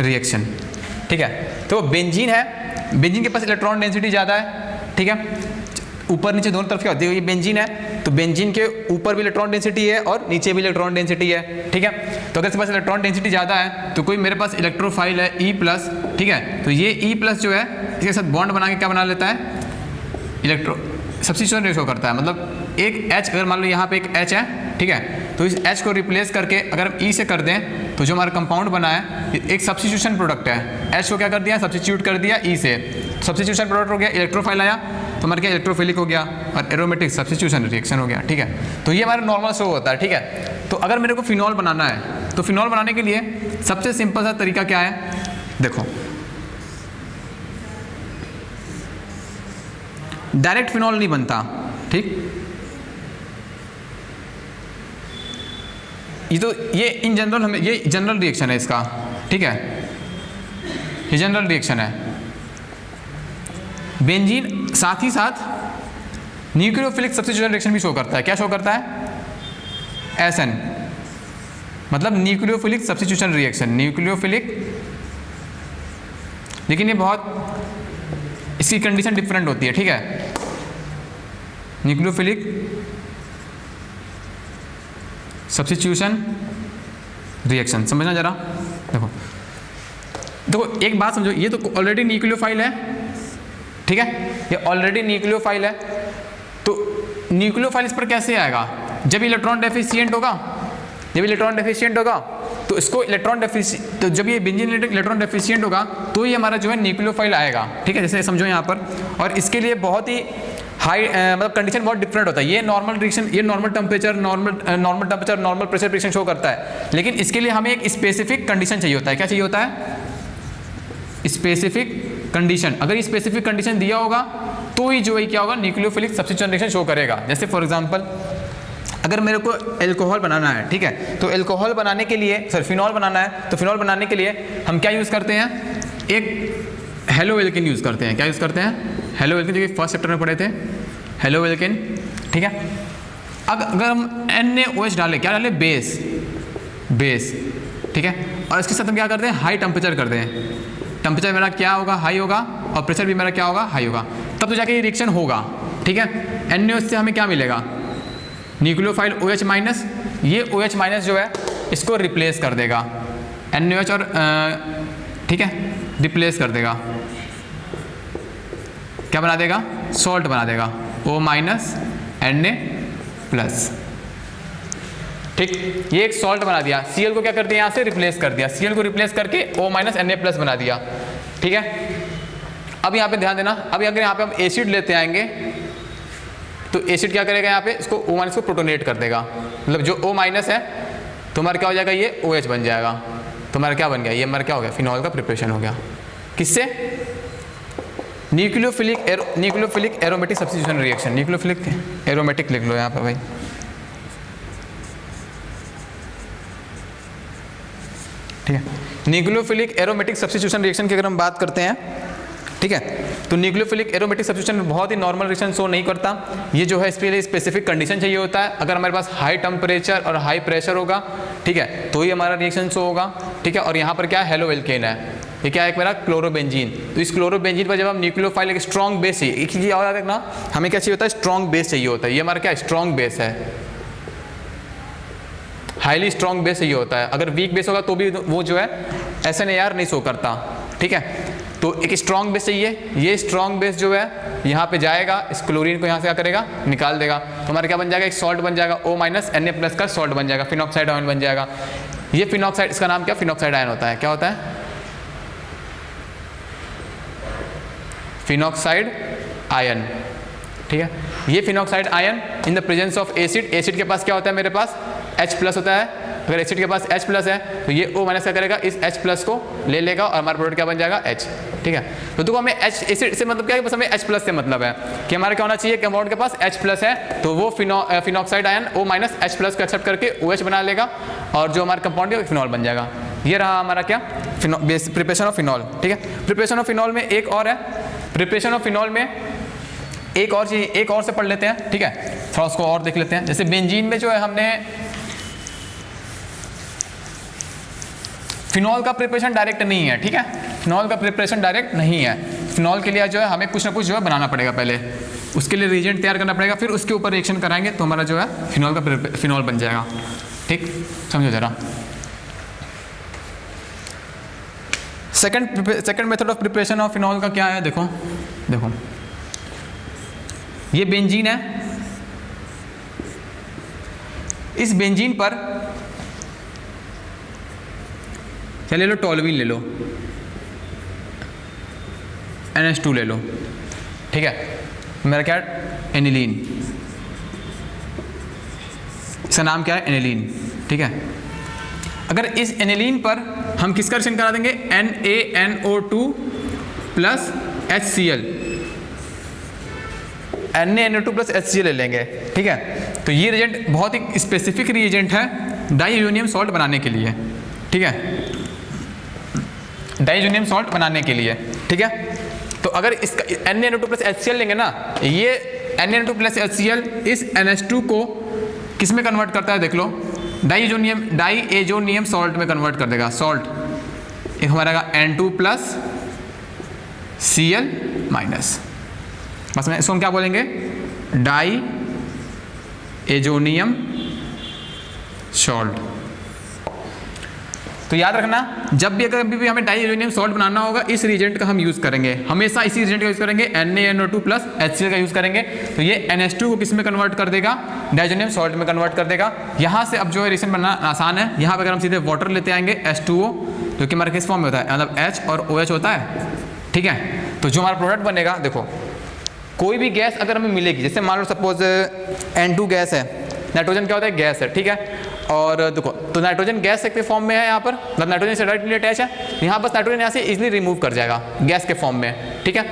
रिएक्शन। ठीक है, तो बेंजीन है, बेंजीन के पास इलेक्ट्रॉन डेंसिटी ज़्यादा है। ठीक है, ऊपर नीचे दोनों तरफ क्या होती है, ये बेंजीन है तो बेंजीन के ऊपर भी इलेक्ट्रॉन डेंसिटी है और नीचे भी इलेक्ट्रॉन डेंसिटी है। ठीक है, तो अगर इसके पास इलेक्ट्रॉन डेंसिटी ज़्यादा है तो कोई मेरे पास इलेक्ट्रोफाइल है E+। ठीक है, तो ये E+ जो है इसके साथ बॉन्ड बना के क्या बना लेता है, इलेक्ट्रो सब्स्टिट्यूशन रेशो करता है। मतलब एक H, अगर मान लो यहाँ पे एक H है, ठीक है, तो इस H को रिप्लेस करके अगर हम E से कर दें तो जो हमारा कंपाउंड बना है एक सब्स्टिट्यूशन प्रोडक्ट है। H को क्या कर दिया, सब्स्टिट्यूट कर दिया E से, सब्स्टिट्यूशन प्रोडक्ट हो गया, इलेक्ट्रोफाइल आया तो हमारे क्या इलेक्ट्रोफिलिक हो गया और एरोमेटिक सब्स्टिट्यूशन रिएक्शन हो गया। ठीक है, तो ये हमारा नॉर्मल शो होता है। ठीक है, तो अगर मेरे को फिनॉल बनाना है तो फिनॉल बनाने के लिए सबसे सिंपल सा तरीका क्या है, देखो डायरेक्ट फिनॉल नहीं बनता। ठीक, ये तो ये इन जनरल हमें ये जनरल रिएक्शन है इसका। ठीक है, ये जनरल रिएक्शन है। बेंजीन साथ ही साथ न्यूक्लियोफिलिक सब्स्टिट्यूशन रिएक्शन भी शो करता है। क्या शो करता है? SN, मतलब न्यूक्लियोफिलिक सब्स्टिट्यूशन रिएक्शन, न्यूक्लियोफिलिक, लेकिन ये बहुत इसकी कंडीशन डिफरेंट होती है, ठीक है। न्यूक्लियोफिलिक सब्स्टिट्यूशन रिएक्शन समझना जरा। देखो देखो एक बात समझो, ये तो ऑलरेडी न्यूक्लियोफाइल है, ठीक है, ये ऑलरेडी न्यूक्लियोफाइल है। तो न्यूक्लियोफाइल इस पर कैसे आएगा? जब इलेक्ट्रॉन डेफिशिएंट होगा, जब इलेक्ट्रॉन डेफिशिएंट होगा तो इसको इलेक्ट्रॉन डेफिशिएंट, तो जब ये बेंजीन इलेक्ट्रॉन डेफिशिएंट होगा तो ये हमारा जो है न्यूक्लियोफाइल आएगा, ठीक है, जैसे समझो यहाँ पर। और इसके लिए बहुत ही हाई मतलब कंडीशन बहुत डिफरेंट होता है। ये नॉर्मल रिएक्शन, ये normal temperature, normal temperature, normal pressure reaction show करता है, लेकिन इसके लिए हमें एक स्पेसिफिक कंडीशन चाहिए होता है। क्या चाहिए होता है? Specific condition. अगर ये स्पेसिफिक कंडीशन दिया होगा तो ही जो है क्या होगा, न्यूक्लियोफिलिक सब्स्टिट्यूशन रिएक्शन शो करेगा। जैसे फॉर एग्जांपल अगर मेरे को एल्कोहल बनाना है, ठीक है, तो एल्कोहल बनाने के लिए फिनॉल बनाना है, तो फिनॉल बनाने के लिए हम क्या यूज़ करते हैं? एक हेलो एल्केन यूज़ करते हैं। क्या यूज़ करते हैं? हेलो एल्केन, जो कि फर्स्ट चैप्टर में पढ़े थे, हेलो एल्केन, ठीक है। अब अगर हम NaOH डालें, क्या डालें? बेस, बेस, ठीक है, और इसके साथ हम क्या करते हैं? हाई टेम्परेचर करते हैं। टेम्परेचर मेरा क्या होगा? हाई होगा, और प्रेशर भी मेरा क्या होगा? हाई होगा, तब तो जाके ये रिएक्शन होगा, ठीक है। NaOH से हमें क्या मिलेगा? न्यूक्लियोफाइल OH माइनस, ये OH माइनस जो है इसको रिप्लेस कर देगा NaOH, और ठीक है, रिप्लेस कर देगा, क्या बना देगा? सॉल्ट बना देगा, O माइनस Na प्लस, ठीक। ये एक सॉल्ट बना दिया। Cl को क्या कर दिया? यहाँ से रिप्लेस कर दिया, Cl को रिप्लेस करके O माइनस Na प्लस बना दिया, ठीक है। अब यहाँ पे ध्यान देना, अब अगर यहाँ पे हम एसिड लेते आएंगे तो एसिड क्या करेगा? यहाँ पे इसको O माइनस को प्रोटोनेट कर देगा, मतलब जो O माइनस है तो हमारा क्या हो जाएगा? ये OH बन जाएगा, तो हमारा क्या बन गया? ये हमारा क्या हो गया? फिनॉल का प्रिपरेशन हो गया। किससे? Nucleophilic aromatic substitution reaction. Nucleophilic aromatic लिख लो यहाँ पे भाई, ठीक है। न्यूक्लियोफिलिक एरोमेटिक सब्स्टिट्यूशन रिएक्शन की अगर हम बात करते हैं, ठीक है, तो न्यूक्लियोफिलिक एरोमेटिक सब्स्टिट्यूशन बहुत ही नॉर्मल रिएक्शन शो नहीं करता। ये जो है इसके लिए स्पेसिफिक कंडीशन चाहिए होता है। अगर हमारे पास हाई टेम्परेचर और हाई प्रेशर होगा, ठीक है, तो ही हमारा रिएक्शन शो होगा, ठीक है। और यहाँ पर क्या है? हेलो एल्केन है, ये क्या है? मेरा क्लोरोबेंजीन। तो इस क्लोरोबेंजीन पर जब हम न्यूक्लियोफाइल एक स्ट्रॉन्ग बेस चाहिए, एक चीज़ याद रखना, हमें क्या चाहिए होता है? स्ट्रॉन्ग बेस चाहिए होता है। ये हमारा क्या? स्ट्रॉन्ग बेस है, हाईली स्ट्रॉन्ग बेस चाहिए होता है। अगर वीक बेस होगा तो भी वो जो है SNAR नहीं शो करता, ठीक है। तो एक स्ट्रॉन्ग बेस चाहिए। ये स्ट्रॉन्ग बेस जो है यहाँ पे जाएगा, इस क्लोरीन को यहाँ से क्या करेगा? निकाल देगा, तो हमारा क्या बन जाएगा? एक सॉल्ट बन जाएगा, O माइनस Na प्लस का सॉल्ट बन जाएगा, फिनॉक्साइड आयन बन जाएगा। ये फिनॉक्साइड, इसका नाम क्या? फिनॉक्साइड आयन होता है। क्या होता है? फिनॉक्साइड आयन, ठीक है। ये phenoxide ion in the presence of acid, acid के पास क्या होता है? मेरे पास H प्लस होता है। अगर एसिड के पास H प्लस है तो ये O माइनस क्या करेगा? इस H प्लस को ले लेगा और हमारा प्रोडक्ट क्या बन जाएगा? H, ठीक है। तो देखो हमें H एसिड से मतलब क्या है? बस हमें H प्लस से मतलब है कि हमारा क्या होना चाहिए? कंपाउंड के पास H प्लस है तो वो phenoxide ion O minus H plus को एक्सेप्ट करके OH बना लेगा और जो हमारा कंपाउंड है फिनॉल बन जाएगा। ये रहा हमारा क्या? प्रिपरेशन ऑफ फिनॉल, ठीक है। प्रिपरेशन ऑफ फिनॉल में एक और है, प्रिपरेशन ऑफ फिनॉल में एक और चीज, एक और से पढ़ लेते हैं, ठीक है, थोड़ा उसको और देख लेते हैं। जैसे बेंजीन में जो है हमने फिनॉल का प्रिपरेशन डायरेक्ट नहीं है, ठीक है, फिनॉल का प्रिपरेशन डायरेक्ट नहीं है। फिनॉल के लिए जो है हमें कुछ ना कुछ जो है बनाना पड़ेगा, पहले उसके लिए रिएजेंट तैयार करना पड़ेगा, फिर उसके ऊपर रिएक्शन कराएंगे तो हमारा जो है फिनॉल का फिनॉल बन जाएगा, ठीक, समझो जरा। Second method of preparation of phenol का क्या है? देखो देखो, ये बेंजीन है, इस बेंजीन पर क्या ले लो? टॉल्यूइन ले लो, NH2 ले लो, ठीक है, मेरा क्या है? एनिलीन, इसका नाम क्या है? एनिलीन, ठीक है। अगर इस एनिलीन पर हम किसका रिएक्शन करा देंगे? NaNO2 plus HCl, NaNO2 plus HCl ले लेंगे, ठीक है। तो ये रिएजेंट बहुत ही स्पेसिफिक रिएजेंट है डाई यूरेनियम सॉल्ट बनाने के लिए, ठीक है। डाइजोनियम सॉल्ट बनाने के लिए, ठीक है। तो अगर इसका NaNO2 प्लस HCl लेंगे ना, ये NaNO2 प्लस HCl इस NH2 को किस में कन्वर्ट करता है देख लो, डाइएजोनियम सॉल्ट में कन्वर्ट कर देगा। सॉल्ट एक हमारा N2 प्लस Cl माइनस, बस में इसको हम क्या बोलेंगे, डाई एजोनियम सॉल्ट। तो याद रखना, जब भी अगर कभी भी हमें डाई एजोनियम सॉल्ट बनाना होगा, इस रिएजेंट का हम यूज करेंगे, हमेशा इसी रिएजेंट का यूज करेंगे, NaNO2 प्लस HCl का यूज करेंगे। तो ये NH2 को किस में कन्वर्ट कर देगा, डाइजोनियम सॉल्ट में कन्वर्ट कर देगा। यहाँ से अब जो है रिएक्शन बनना आसान है। यहाँ पर अगर हम सीधे वाटर लेते आएंगे H2O, जो कि हमारे किस फॉर्म में होता है, मतलब H और OH होता है, ठीक है। तो जो हमारा प्रोडक्ट बनेगा, देखो कोई भी गैस अगर हमें मिलेगी, जैसे मान लो सपोज N2 गैस है, नाइट्रोजन क्या होता है, गैस है, ठीक है। और देखो तो नाइट्रोजन गैस के फॉर्म में है यहाँ पर, मतलब नाइट्रोजन से डायरेक्टली अटैच है, यहाँ बस नाइट्रोजन यहाँ से इजीली रिमूव कर जाएगा गैस के फॉर्म में, ठीक है।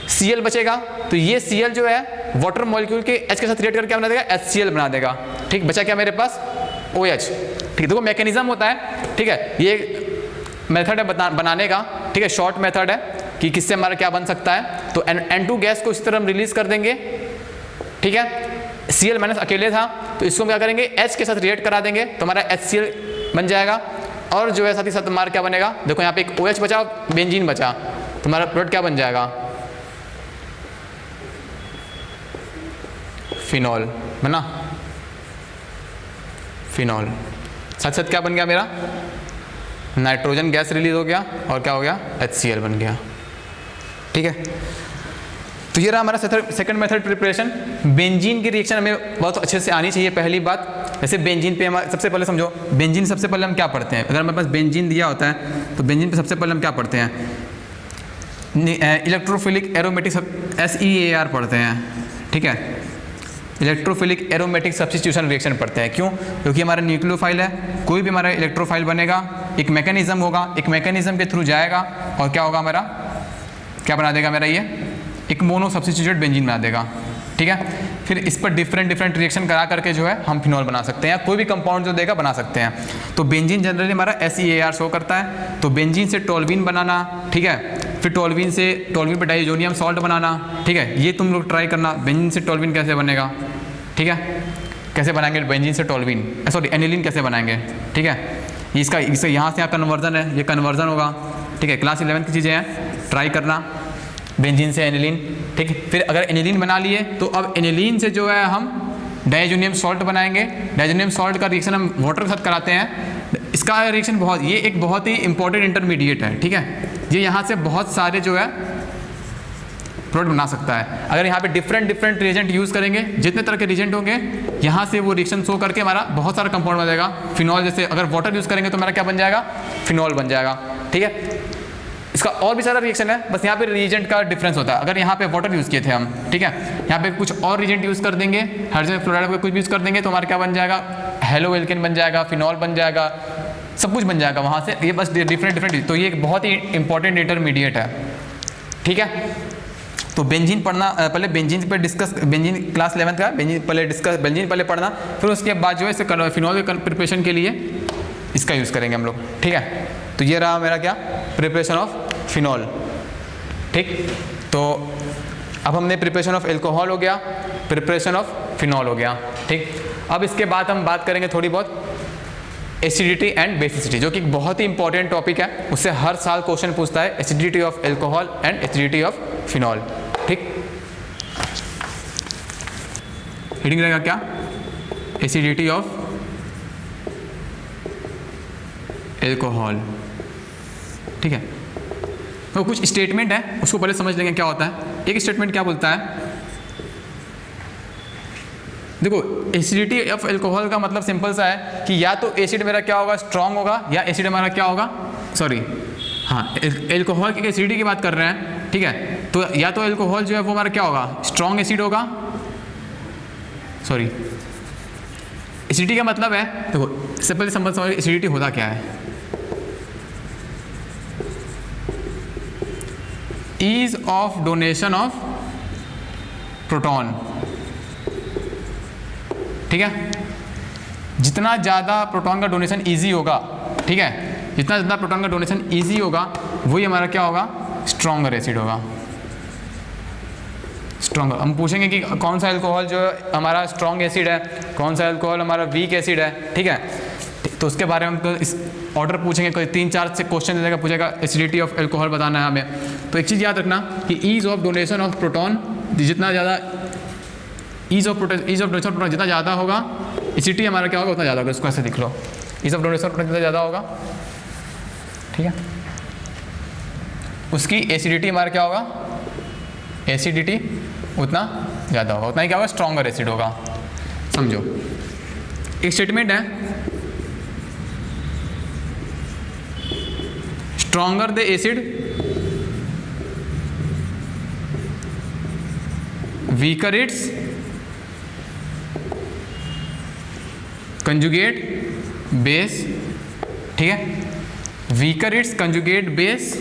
Cl बचेगा, तो ये Cl जो है वाटर मॉलिक्यूल के H के साथ रिएक्ट करके क्या बना देगा, HCl बना देगा, ठीक। बचा क्या मेरे पास, OH, ठीक। देखो मैकेनिज्म होता है, ठीक है, ये मेथड है बनाने का, ठीक है, शॉर्ट मेथड है कि किससे हमारा क्या बन सकता है। तो N2 गैस को इस तरह हम रिलीज कर देंगे, ठीक है। Cl माइनस अकेले था, तो इसको हम क्या करेंगे, H के साथ रिएक्ट करा देंगे, तो हमारा HCl बन जाएगा। और जो है साथ ही साथ हमारा क्या बनेगा, देखो यहाँ पे एक OH बचा, बेंजीन बचा, तो हमारा प्रोडक्ट क्या बन जाएगा, फिनॉल, बना फिनॉल। साथ साथ क्या बन गया मेरा, नाइट्रोजन गैस रिलीज हो गया, और क्या हो गया, HCl बन गया, ठीक है। तो ये रहा हमारा सेकंड मेथड प्रिपरेशन। बेंजीन की रिएक्शन हमें बहुत अच्छे से आनी चाहिए। पहली बात, जैसे बेंजीन पे हम सबसे पहले समझो, बेंजीन सबसे पहले हम क्या पढ़ते हैं, अगर हमारे पास बेंजीन दिया होता है तो बेंजीन पे सबसे पहले हम क्या पढ़ते हैं, इलेक्ट्रोफिलिक एरोमेटिक SEAR पढ़ते हैं, ठीक है। इलेक्ट्रोफिलिक एरोमेटिक सब्स्टिट्यूशन रिएक्शन पढ़ते हैं, क्यों, क्योंकि हमारा न्यूक्लियोफाइल है, कोई भी हमारा इलेक्ट्रोफाइल बनेगा, एक मैकेनिज्म होगा, एक मैकेनिज्म के थ्रू जाएगा, और क्या होगा हमारा, क्या बना देगा मेरा, ये एक मोनो सब्स्टिट्यूटेड बेंजीन बना देगा, ठीक है। फिर इस पर डिफरेंट रिएक्शन करा करके जो है हम फिनॉल बना सकते हैं, कोई भी कंपाउंड जो देगा बना सकते हैं। तो बेंजीन जनरली हमारा SEAR शो करता है। तो बेंजीन से टोल्यूइन बनाना, ठीक है, फिर टोल्यूइन पे डाइजोनियम सॉल्ट बनाना, ठीक है। ये तुम लोग ट्राई करना, बेंजीन से टोल्यूइन कैसे बनेगा, ठीक है, कैसे बनाएंगे बेंजीन से टोल्यूइन, सॉरी एनिलीन कैसे बनाएंगे, ठीक है। इसका यहाँ से यहाँ कन्वर्जन है, ये कन्वर्जन होगा, ठीक है। क्लास 11 की चीज़ें हैं, ट्राई करना, बेंजीन से एनिलीन, ठीक है। फिर अगर एनिलीन बना लिए, तो अब एनिलीन से जो है हम डाइजोनियम सॉल्ट बनाएंगे। डाइजोनियम सॉल्ट का रिएक्शन हम वाटर के साथ कराते हैं। इसका रिएक्शन ये एक बहुत ही इंपॉर्टेंट इंटरमीडिएट है, ठीक है। ये यहाँ से बहुत सारे जो है प्रोडक्ट बना सकता है। अगर यहाँ पे डिफरेंट रिएजेंट यूज़ करेंगे, जितने तरह के रिएजेंट होंगे, यहाँ से वो रिएक्शन शो करके हमारा बहुत सारा कंपाउंड बनेगा। फिनॉल जैसे अगर वाटर यूज़ करेंगे तो हमारा क्या बन जाएगा, फिनॉल बन जाएगा, ठीक है। इसका और भी सारा रिएक्शन है, बस यहाँ पे रिएजेंट का डिफरेंस होता है। अगर यहाँ पे वाटर यूज़ किए थे हम, ठीक है, यहाँ पे कुछ और रिएजेंट यूज़ कर देंगे, हाइड्रोजन फ्लोराइड का कुछ भी यूज़ कर देंगे, तो हमारा क्या बन जाएगा, हेलो एल्केन बन जाएगा, फिनॉल बन जाएगा, सब कुछ बन जाएगा वहाँ से। ये बस डिफरेंट, तो ये एक बहुत ही इंपॉर्टेंट इंटरमीडिएट है, ठीक है। तो बेंजीन पढ़ना, पहले बेंजीन पे डिस्कस, बेंजीन क्लास 11 का बेंजीन पहले पढ़ना, फिर उसके बाद जो है इसे फिनॉल के प्रिपरेशन के लिए इसका यूज़ करेंगे हम लोग, ठीक है। तो ये रहा मेरा क्या, प्रिपरेशन ऑफ फिनॉल, ठीक। तो अब हमने प्रिपरेशन ऑफ एल्कोहल हो गया, प्रिपरेशन ऑफ फिनॉल हो गया, ठीक। अब इसके बाद हम बात करेंगे थोड़ी बहुत एसिडिटी एंड बेसिसिटी, जो कि बहुत ही इंपॉर्टेंट टॉपिक है, उससे हर साल क्वेश्चन पूछता है, acidity of alcohol and acidity of phenol, ठीक। हेडिंग रहेगा क्या, एसिडिटी ऑफ एल्कोहल, ठीक है। तो कुछ स्टेटमेंट है, उसको पहले समझ लेंगे क्या होता है। एक स्टेटमेंट क्या बोलता है, देखो एसिडिटी ऑफ एल्कोहल का मतलब सिंपल सा है कि या तो एसिड मेरा क्या होगा, स्ट्रांग होगा, या एसिड हमारा क्या होगा, सॉरी हाँ, एल्कोहल की एसिडिटी की बात कर रहे हैं, ठीक है। तो या तो एल्कोहल जो है वो हमारा क्या होगा, स्ट्रांग एसिड होगा, सॉरी एसिडिटी का मतलब है, देखो इससे पहले समझ एसिडिटी होता क्या है, ease of donation of proton, ठीक है। जितना ज़्यादा प्रोटॉन का डोनेशन इजी होगा, ठीक है, जितना ज़्यादा प्रोटॉन का डोनेशन इजी होगा, वही हमारा क्या होगा, स्ट्रॉन्गर एसिड होगा। स्ट्रॉन्गर, हम पूछेंगे कि कौन सा अल्कोहल जो हमारा स्ट्रॉन्ग एसिड है, कौन सा अल्कोहल हमारा वीक एसिड है, ठीक है। तो उसके बारे में हमको इस ऑर्डर पूछेंगे, कोई 3-4 से क्वेश्चन दे देगा, पूछेगा एसिडिटी ऑफ अल्कोहल बताना है हमें। तो एक चीज़ याद रखना कि ease of donation of proton, जितना ज़्यादा ease of donation of proton जितना ज़्यादा होगा, एसिडिटी हमारा क्या होगा उतना ज़्यादा होगा। इसको ऐसे लिख लो, ease of donation of proton जितना ज़्यादा होगा, ठीक है, उसकी एसिडिटी हमारा क्या होगा, एसिडिटी उतना ज़्यादा होगा, उतना ही क्या होगा, स्ट्रॉन्गर एसिड होगा। समझो, एक स्टेटमेंट है, stronger the acid weaker its conjugate base, ठीक है, weaker its conjugate base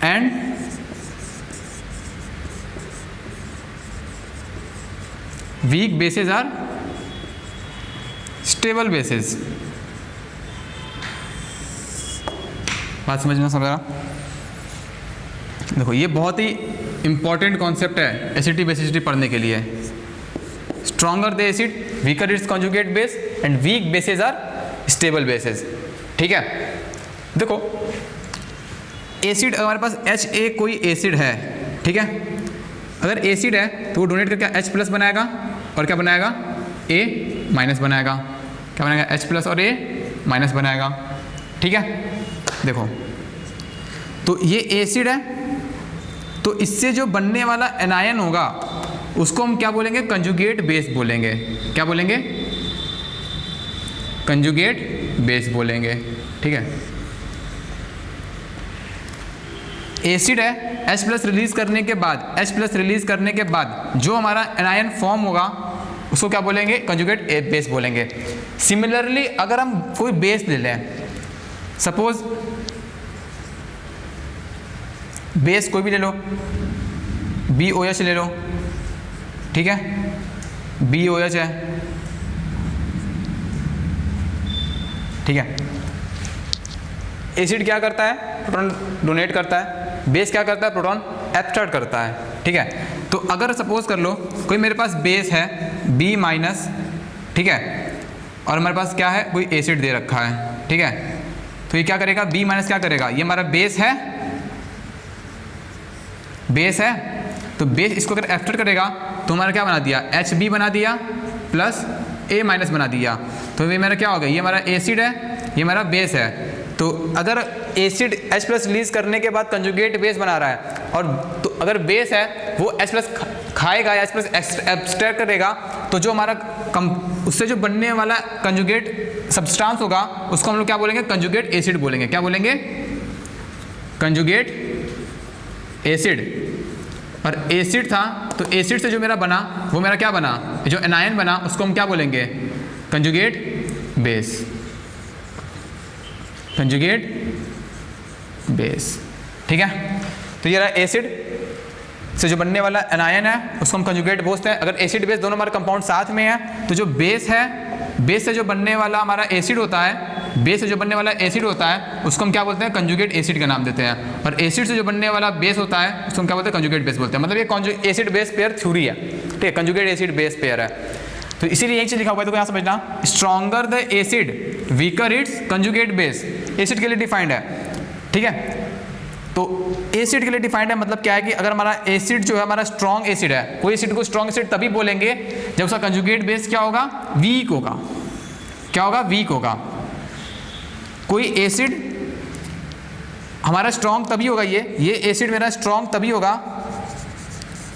and weak bases are stable bases. बात समझना सब जरा। देखो ये बहुत ही इंपॉर्टेंट कॉन्सेप्ट है एसिडिटी बेसिसिटी पढ़ने के लिए। Stronger the acid weaker its conjugate base and weak bases are stable bases, ठीक है। देखो एसिड, हमारे पास HA कोई एसिड है, ठीक है, अगर एसिड है तो वो डोनेट करके H प्लस बनाएगा और क्या बनाएगा, A माइनस बनाएगा, क्या बनाएगा, H प्लस और A माइनस बनाएगा, ठीक है। देखो तो ये एसिड है, तो इससे जो बनने वाला एनायन होगा उसको हम क्या बोलेंगे, कंजुगेट बेस बोलेंगे। क्या बोलेंगे, कंजुगेट बेस बोलेंगे, ठीक है। एसिड है, H प्लस रिलीज करने के बाद, H प्लस रिलीज करने के बाद जो हमारा एनायन फॉर्म होगा उसको क्या बोलेंगे, कंजुगेट बेस बोलेंगे। सिमिलरली अगर हम कोई बेस ले लें, सपोज बेस कोई भी ले लो, BOH ले लो, ठीक है, BOH है, ठीक है। एसिड क्या करता है, प्रोटॉन डोनेट करता है, बेस क्या करता है, प्रोटॉन एब्स्ट्रैक्ट करता है, ठीक है। तो अगर सपोज कर लो कोई मेरे पास बेस है B माइनस, ठीक है, और हमारे पास क्या है, कोई एसिड दे रखा है, ठीक है, तो ये क्या करेगा, B माइनस क्या करेगा, ये हमारा बेस है, बेस है, तो बेस इसको अगर एब्स्ट्रैक्ट करेगा तो हमारा क्या बना दिया, HB बना दिया प्लस A माइनस बना दिया, तो ये मेरा क्या हो गया, ये हमारा एसिड है, ये हमारा बेस है। तो अगर एसिड H प्लस रिलीज करने के बाद कंजुगेट बेस बना रहा है, और तो अगर बेस है वो H प्लस खाएगा या H प्लस एब्स्ट्रैक्ट करेगा, तो जो हमारा उससे जो बनने वाला कंजुगेट सब्सटेंस होगा उसको हम लोग क्या बोलेंगे, कंजुगेट एसिड बोलेंगे। क्या बोलेंगे, कंजुगेट एसिड। और एसिड था तो एसिड से जो मेरा बना वो मेरा क्या बना, जो एनायन बना उसको हम क्या बोलेंगे, कंजुगेट बेस, कंजुगेट बेस, ठीक है। तो ये रहा एसिड से जो बनने वाला एनायन है उसको हम कंजुगेट बोलते हैं। अगर एसिड बेस दोनों हमारे कंपाउंड साथ में है तो जो बेस है, बेस से जो बनने वाला हमारा एसिड होता है, बेस से जो बनने वाला एसिड होता है उसको हम क्या बोलते हैं, कंजुगेट एसिड का नाम देते हैं। और एसिड से जो बनने वाला बेस होता है उसको हम क्या बोलते हैं, कंजुगेट बेस बोलते हैं। मतलब ये एसिड बेस पेयर थ्योरी है, ठीक है, कंजुगेट एसिड बेस पेयर है। तो इसीलिए यही चीज लिखा हुआ है, तो यहाँ समझना, stronger the acid weaker its conjugate base, acid के लिए डिफाइंड है, ठीक है। तो एसिड के लिए डिफाइंड है, मतलब क्या है कि अगर हमारा एसिड जो है हमारा स्ट्रॉन्ग एसिड है, कोई एसिड को स्ट्रॉन्ग एसिड तभी बोलेंगे जब उसका कंजुगेट बेस क्या होगा, वीक होगा। क्या होगा, वीक होगा। कोई एसिड हमारा स्ट्रॉन्ग तभी होगा, ये एसिड मेरा स्ट्रॉन्ग तभी होगा,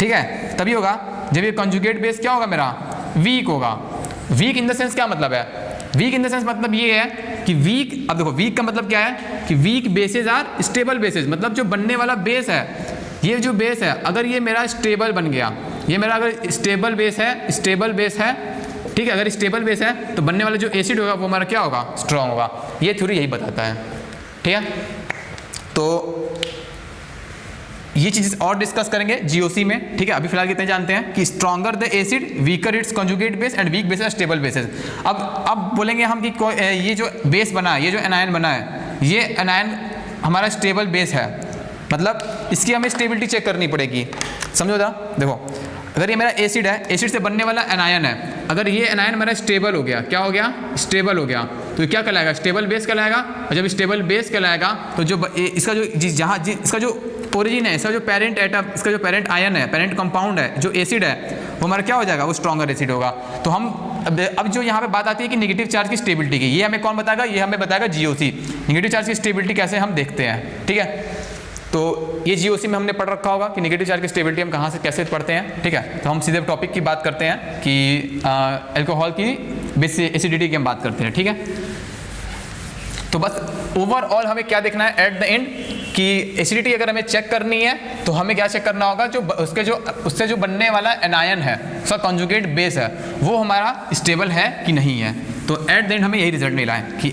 ठीक है, तभी होगा जब ये कंजुगेट बेस क्या होगा मेरा, वीक होगा। वीक इन द सेंस क्या मतलब है, वीक इन द सेंस मतलब ये है कि वीक, अब देखो वीक का मतलब क्या है कि weak bases are stable bases, मतलब जो बनने वाला बेस है, ये जो बेस है अगर ये मेरा स्टेबल बन गया, ये मेरा अगर स्टेबल बेस है, स्टेबल बेस है, ठीक है, अगर स्टेबल बेस है तो बनने वाला जो एसिड होगा वो हमारा क्या होगा, स्ट्रॉन्ग होगा। ये थ्योरी यही बताता है, ठीक है। तो ये चीज़ और डिस्कस करेंगे जीओसी में, ठीक है। अभी फिलहाल कितने जानते हैं कि stronger the acid weaker its conjugate base and weak base stable bases. अब बोलेंगे हम कि ये जो बेस बना है, ये जो एनायन बना है, ये एनायन हमारा स्टेबल बेस है, मतलब इसकी हमें स्टेबिलिटी चेक करनी पड़ेगी। समझो जरा, देखो अगर ये मेरा एसिड है, एसिड से बनने वाला एनायन है, अगर ये एनायन मेरा स्टेबल हो गया, क्या हो गया, स्टेबल हो गया, तो क्या कहलाएगा, स्टेबल बेस कहलाएगा। और जब स्टेबल बेस कहलाएगा तो जो इसका जो इसका जो ओरिजिन है, इसका जो पेरेंट एटम, इसका जो पेरेंट आयन है, पेरेंट कंपाउंड है, जो एसिड है, वो हमारा क्या हो जाएगा, वो स्ट्रॉन्गर एसिड होगा। तो हम अब जो यहाँ पे बात आती है कि नेगेटिव चार्ज की स्टेबिलिटी की, ये हमें कौन बताएगा, ये हमें बताएगा जीओसी। नेगेटिव चार्ज की स्टेबिलिटी कैसे हम देखते हैं, ठीक है। तो ये जीओसी में हमने पढ़ रखा होगा कि नेगेटिव चार्ज की स्टेबिलिटी हम कहाँ से कैसे पढ़ते हैं, ठीक है। तो हम सीधे टॉपिक की बात करते हैं कि अल्कोहल की बेस एसिडिटी की हम बात करते हैं, ठीक है। तो बस ओवरऑल हमें क्या देखना है एट द एंड कि एसिडिटी अगर हमें चेक करनी है तो हमें क्या चेक करना होगा, जो उससे जो बनने वाला एनायन है, उसका कॉन्जुगेट बेस है, वो हमारा स्टेबल है कि नहीं है। तो एट द एंड हमें यही रिजल्ट मिला है कि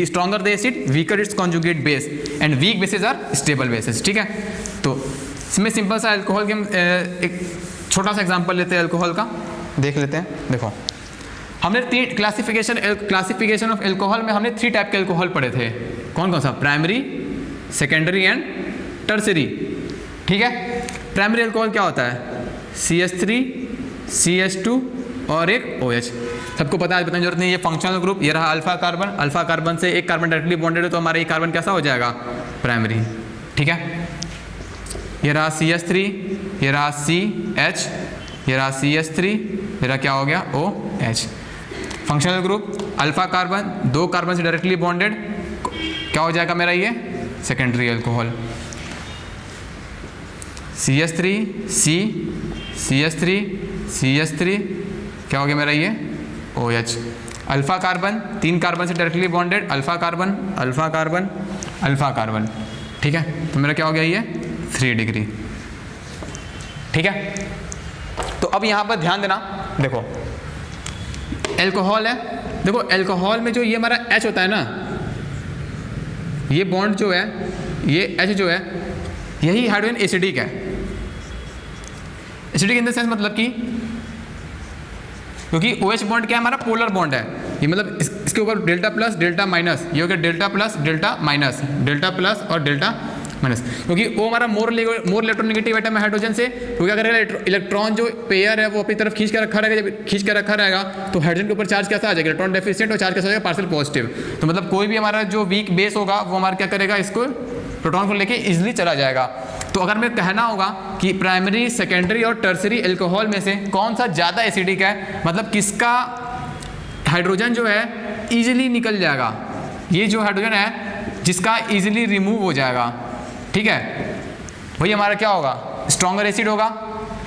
stronger the acid, weaker its conjugate base and weak bases are stable bases, ठीक है। तो इसमें सिंपल सा अल्कोहल के हम एक छोटा सा एग्जांपल लेते हैं अल्कोहल का, देख लेते हैं। देखो हमने क्लासिफिकेशन ऑफ अल्कोहल में हमने 3 टाइप के अल्कोहल पढ़े थे। कौन कौन सा, प्राइमरी, सेकेंडरी एंड टर्सरी, ठीक है। प्राइमरी अल्कोहल क्या होता है, CH3, CH2 और एक OH। सबको पता है, बताने की जरूरत नहीं। ये फंक्शनल ग्रुप, ये रहा अल्फा कार्बन, अल्फा कार्बन से एक कार्बन डायरेक्टली बॉन्डेड है तो हमारा ये कार्बन कैसा हो जाएगा, प्राइमरी, ठीक है। ये रहा CH3, ये रहा CH, ये रहा CH3, ये रहा क्या हो गया, OH। Functional group alpha carbon, 2 carbon से डायरेक्टली बॉन्डेड, क्या हो जाएगा मेरा ये, सेकेंडरी अल्कोहल। CH3, CH3, क्या हो गया मेरा ये, OH। अल्फा कार्बन, 3 कार्बन से directly bonded, alpha carbon, alpha carbon, alpha carbon, ठीक है। तो मेरा क्या हो गया ये, 3 डिग्री, ठीक है। तो अब यहाँ पर ध्यान देना, देखो अल्कोहल है, देखो अल्कोहल में जो ये हमारा H होता है ना, ये बॉन्ड जो है, ये H जो है, यही हाइड्रोजन एसिडिक है। एसिडिक इन द सेंस मतलब कि क्योंकि OH बॉन्ड क्या है, हमारा पोलर बॉन्ड है। ये मतलब इसके ऊपर डेल्टा प्लस डेल्टा माइनस, ये हो गया delta plus delta minus, delta plus और डेल्टा माइनस, क्योंकि वो हमारा मोर इलेक्ट्रोनेगेटिव एटम है हाइड्रोजन से, तो क्या करेगा, इलेक्ट्रॉन जो पेयर है वो अपनी तरफ खींच के रखा रहेगा। जब खींच के रखा रहेगा तो हाइड्रोजन के ऊपर चार्ज कैसा आ जाएगा, इलेक्ट्रॉन डेफिशिएंट, और चार्ज कैसा आ जाएगा, पार्शियल पॉजिटिव। तो मतलब कोई भी हमारा जो वीक बेस होगा वो हमारा क्या करेगा, इसको प्रोटॉन को लेके इजिली चला जाएगा। तो अगर मैं कहना होगा कि प्राइमरी, सेकेंडरी और टर्सरी अल्कोहल में से कौन सा ज़्यादा एसिडिक है, मतलब किसका हाइड्रोजन जो है ईजिली निकल जाएगा, ये जो हाइड्रोजन है जिसका ईजिली रिमूव हो जाएगा, ठीक है, वही हमारा क्या होगा, स्ट्रॉन्गर एसिड होगा,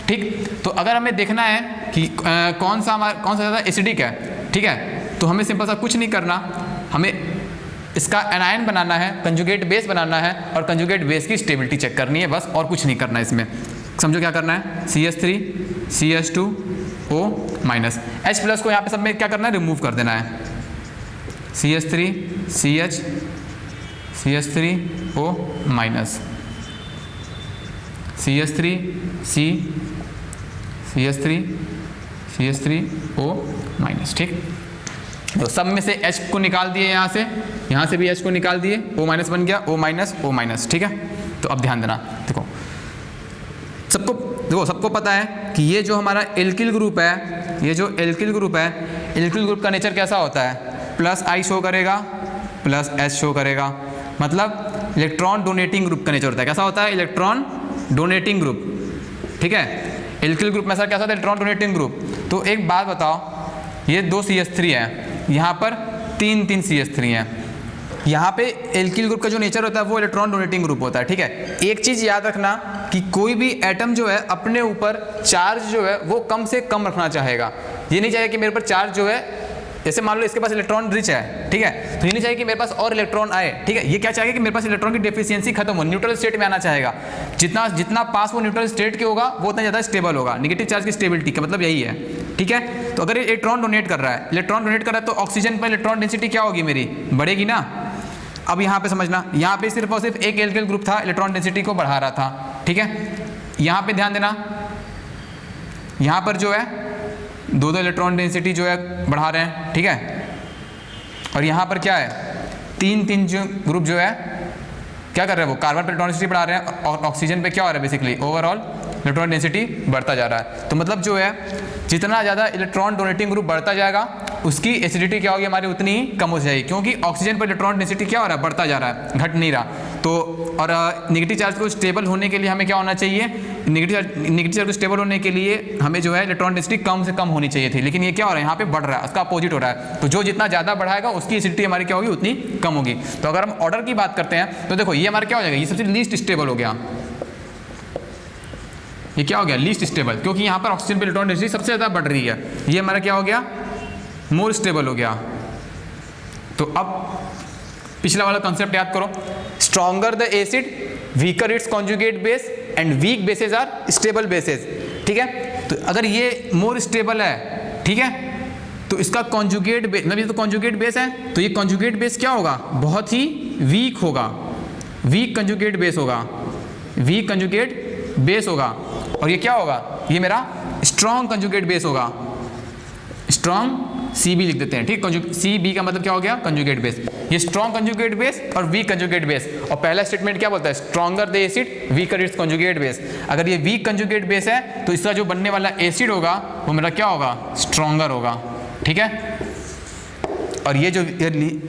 ठीक। तो अगर हमें देखना है कि कौन सा ज़्यादा एसिडिक है, ठीक है, तो हमें सिंपल सा कुछ नहीं करना, हमें इसका एनायन बनाना है, कंजुगेट बेस बनाना है, और कंजुगेट बेस की स्टेबिलिटी चेक करनी है, बस और कुछ नहीं करना है इसमें। समझो क्या करना है, CH3, CH2, O minus, H plus को यहाँ पे सब में क्या करना है, रिमूव कर देना है। CH3, CH, CH3, O minus, CH3, C, CH3, CH3, O minus, ठीक। तो सब में से H को निकाल दिए, यहाँ से भी H को निकाल दिए, O माइनस बन गया, O माइनस, ठीक है। तो अब ध्यान देना, देखो सबको पता है कि ये जो हमारा एल्किल ग्रुप है, ये जो एल्किल ग्रुप है, एल्किल ग्रुप का नेचर कैसा होता है, प्लस I शो करेगा, प्लस H शो करेगा, मतलब इलेक्ट्रॉन डोनेटिंग ग्रुप का नेचर होता है। कैसा होता है, इलेक्ट्रॉन डोनेटिंग ग्रुप, ठीक है। एल्किल ग्रुप में सर कैसा होता है, इलेक्ट्रॉन डोनेटिंग ग्रुप। तो एक बात बताओ, ये 2 CH3 है, यहाँ पर 3 CH3 हैं। यहाँ पे एल्किल ग्रुप का जो नेचर होता है वो इलेक्ट्रॉन डोनेटिंग ग्रुप होता है, ठीक है। एक चीज़ याद रखना कि कोई भी एटम जो है अपने ऊपर चार्ज जो है वो कम से कम रखना चाहेगा। ये नहीं चाहेगा कि मेरे ऊपर चार्ज जो है, जैसे मान लो इसके पास इलेक्ट्रॉन रिच है, ठीक है, तो ये नहीं चाहिए कि मेरे पास और इलेक्ट्रॉन आए, ठीक है। ये क्या चाहेगा कि मेरे पास इलेक्ट्रॉन की डेफिशिएंसी खत्म हो, न्यूट्रल स्टेट में आना चाहेगा। जितना पास वो न्यूट्रल स्टेट के होगा वो उतना ज़्यादा स्टेबल होगा। नेगेटिव चार्ज की स्टेबिलिटी का मतलब यही है, ठीक है। तो अगर ये इलेक्ट्रॉन डोनेट कर रहा है, तो ऑक्सीजन पर इलेक्ट्रॉन डेंसिटी क्या होगी, मेरी बढ़ेगी ना। अब यहाँ पे समझना, यहाँ पे सिर्फ और सिर्फ एक एल्किल ग्रुप था, इलेक्ट्रॉन डेंसिटी को बढ़ा रहा था, ठीक है। यहाँ पे ध्यान देना, यहाँ पर जो है 2 इलेक्ट्रॉन डेंसिटी जो है बढ़ा रहे हैं, ठीक है। और यहाँ पर क्या है, 3 जो ग्रुप जो है क्या कर रहे हैं वो, कार्बन पर इलेक्ट्रॉन डेंसिटी बढ़ा रहे हैं और ऑक्सीजन पे क्या हो रहा है बेसिकली, ओवरऑल इलेक्ट्रॉन डेंसिटी बढ़ता जा रहा है। तो मतलब जो है जितना ज़्यादा इलेक्ट्रॉन डोनेटिंग ग्रुप बढ़ता जाएगा उसकी एसिडिटी क्या होगी हमारी उतनी ही कम हो जाएगी, क्योंकि ऑक्सीजन पर इलेक्ट्रॉन डेंसिटी क्या हो रहा है, बढ़ता जा रहा है, घट नहीं रहा। तो और नेगेटिव चार्ज को स्टेबल होने के लिए हमें क्या होना चाहिए, नेगेटिव चार्ज को स्टेबल होने के लिए हमें जो है इलेक्ट्रॉन डेंसिटी कम से कम होनी चाहिए थी, लेकिन ये क्या हो रहा है यहाँ पे बढ़ रहा है, उसका अपोजिट हो रहा है। तो जो जितना ज़्यादा बढ़ाएगा उसकी एसिडिटी हमारी क्या होगी, उतनी कम होगी। तो अगर हम ऑर्डर की बात करते हैं तो देखो ये हमारा क्या हो जाएगा, ये सबसे लीस्ट स्टेबल हो गया, ये क्या हो गया, लीस्ट स्टेबल, क्योंकि यहाँ पर ऑक्सीजन पे इलेक्ट्रॉन डेंसिटी सबसे ज़्यादा बढ़ रही है। ये हमारा क्या हो गया, मोर स्टेबल हो गया। तो अब पिछला वाला कंसेप्ट याद करो, stronger the acid weaker its conjugate base and weak bases are stable bases. ठीक है, तो अगर ये मोर स्टेबल है, ठीक है, तो इसका कॉन्जुगेट बेस, मतलब ये तो कॉन्जुगेट बेस है, तो ये कॉन्जुगेट बेस क्या होगा, बहुत ही वीक होगा, वीक कंजुगेट बेस होगा, वीक कंजुगेट बेस होगा। और ये क्या होगा, ये मेरा स्ट्रॉन्ग कंजुगेट बेस होगा, स्ट्रॉन्ग CB लिख देते हैं, ठीक। CB का मतलब क्या हो गया, कंजुगेट बेस। ये स्ट्रॉन्ग कंजुगेट बेस और वीक कंजुगेट बेस। और पहला स्टेटमेंट क्या बोलता है, stronger the acid weaker its conjugate base. अगर ये वीक कंजुगेट बेस है तो इसका जो बनने वाला एसिड होगा वो मेरा क्या होगा, स्ट्रॉन्गर होगा, ठीक है। और ये जो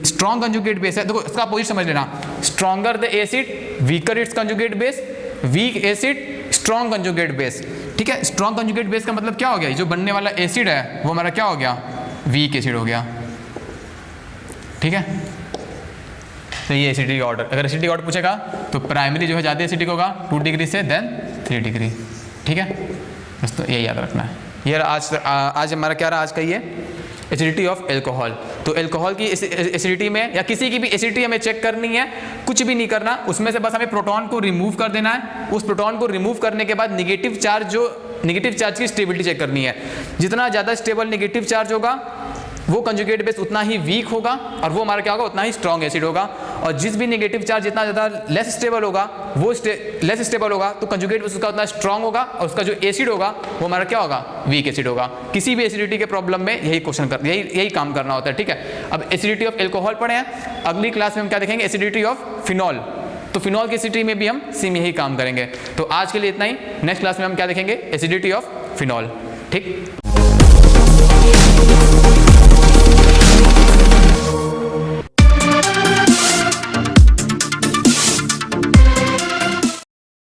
स्ट्रॉन्ग कंजुगेट बेस है, देखो इसका अपोजिट समझ लेना, stronger the acid weaker its conjugate base, weak acid strong conjugate base, ठीक है। स्ट्रॉन्ग कंजुगेट बेस का मतलब क्या हो गया, जो बनने वाला एसिड है वो हमारा क्या हो गया, वीक एसिड हो गया, ठीक है। तो ये एसिडिटी ऑर्डर, अगर एसिडिटी ऑर्डर पूछेगा तो प्राइमरी जो है ज़्यादा एसिडिक होगा 2 डिग्री से, देन 3 डिग्री, ठीक है। बस तो ये याद रखना है। ये आज हमारा क्या रहा आज का, ये एसिडिटी ऑफ एल्कोहल। तो एल्कोहल की एसिडिटी में या किसी की भी एसिडिटी हमें चेक करनी है, कुछ भी नहीं करना, उसमें से बस हमें प्रोटॉन को रिमूव कर देना है। उस प्रोटॉन को रिमूव करने के बाद नेगेटिव चार्ज की स्टेबिलिटी चेक करनी है। जितना ज़्यादा स्टेबल नेगेटिव चार्ज होगा वो कंजुगेट बेस उतना ही वीक होगा और वो हमारा क्या होगा, उतना ही स्ट्रॉन्ग एसिड होगा। और जिस भी नेगेटिव चार्ज जितना ज़्यादा लेस स्टेबल होगा वो लेस स्टेबल होगा, तो कंजुगेट बेस उसका उतना स्ट्रॉन्ग होगा और उसका जो एसिड होगा वो हमारा क्या होगा, वीक एसिड होगा। किसी भी एसिडिटी के प्रॉब्लम में यही काम करना होता है, ठीक है। अब एसिडिटी ऑफ एल्कोहल पढ़े हैं, अगली क्लास में हम क्या देखेंगे, एसिडिटी ऑफ फिनॉल। तो फिनॉल की एसिडिटी में भी हम सेम यही काम करेंगे। तो आज के लिए इतना ही, नेक्स्ट क्लास में हम क्या देखेंगे, एसिडिटी ऑफ फिनॉल, ठीक।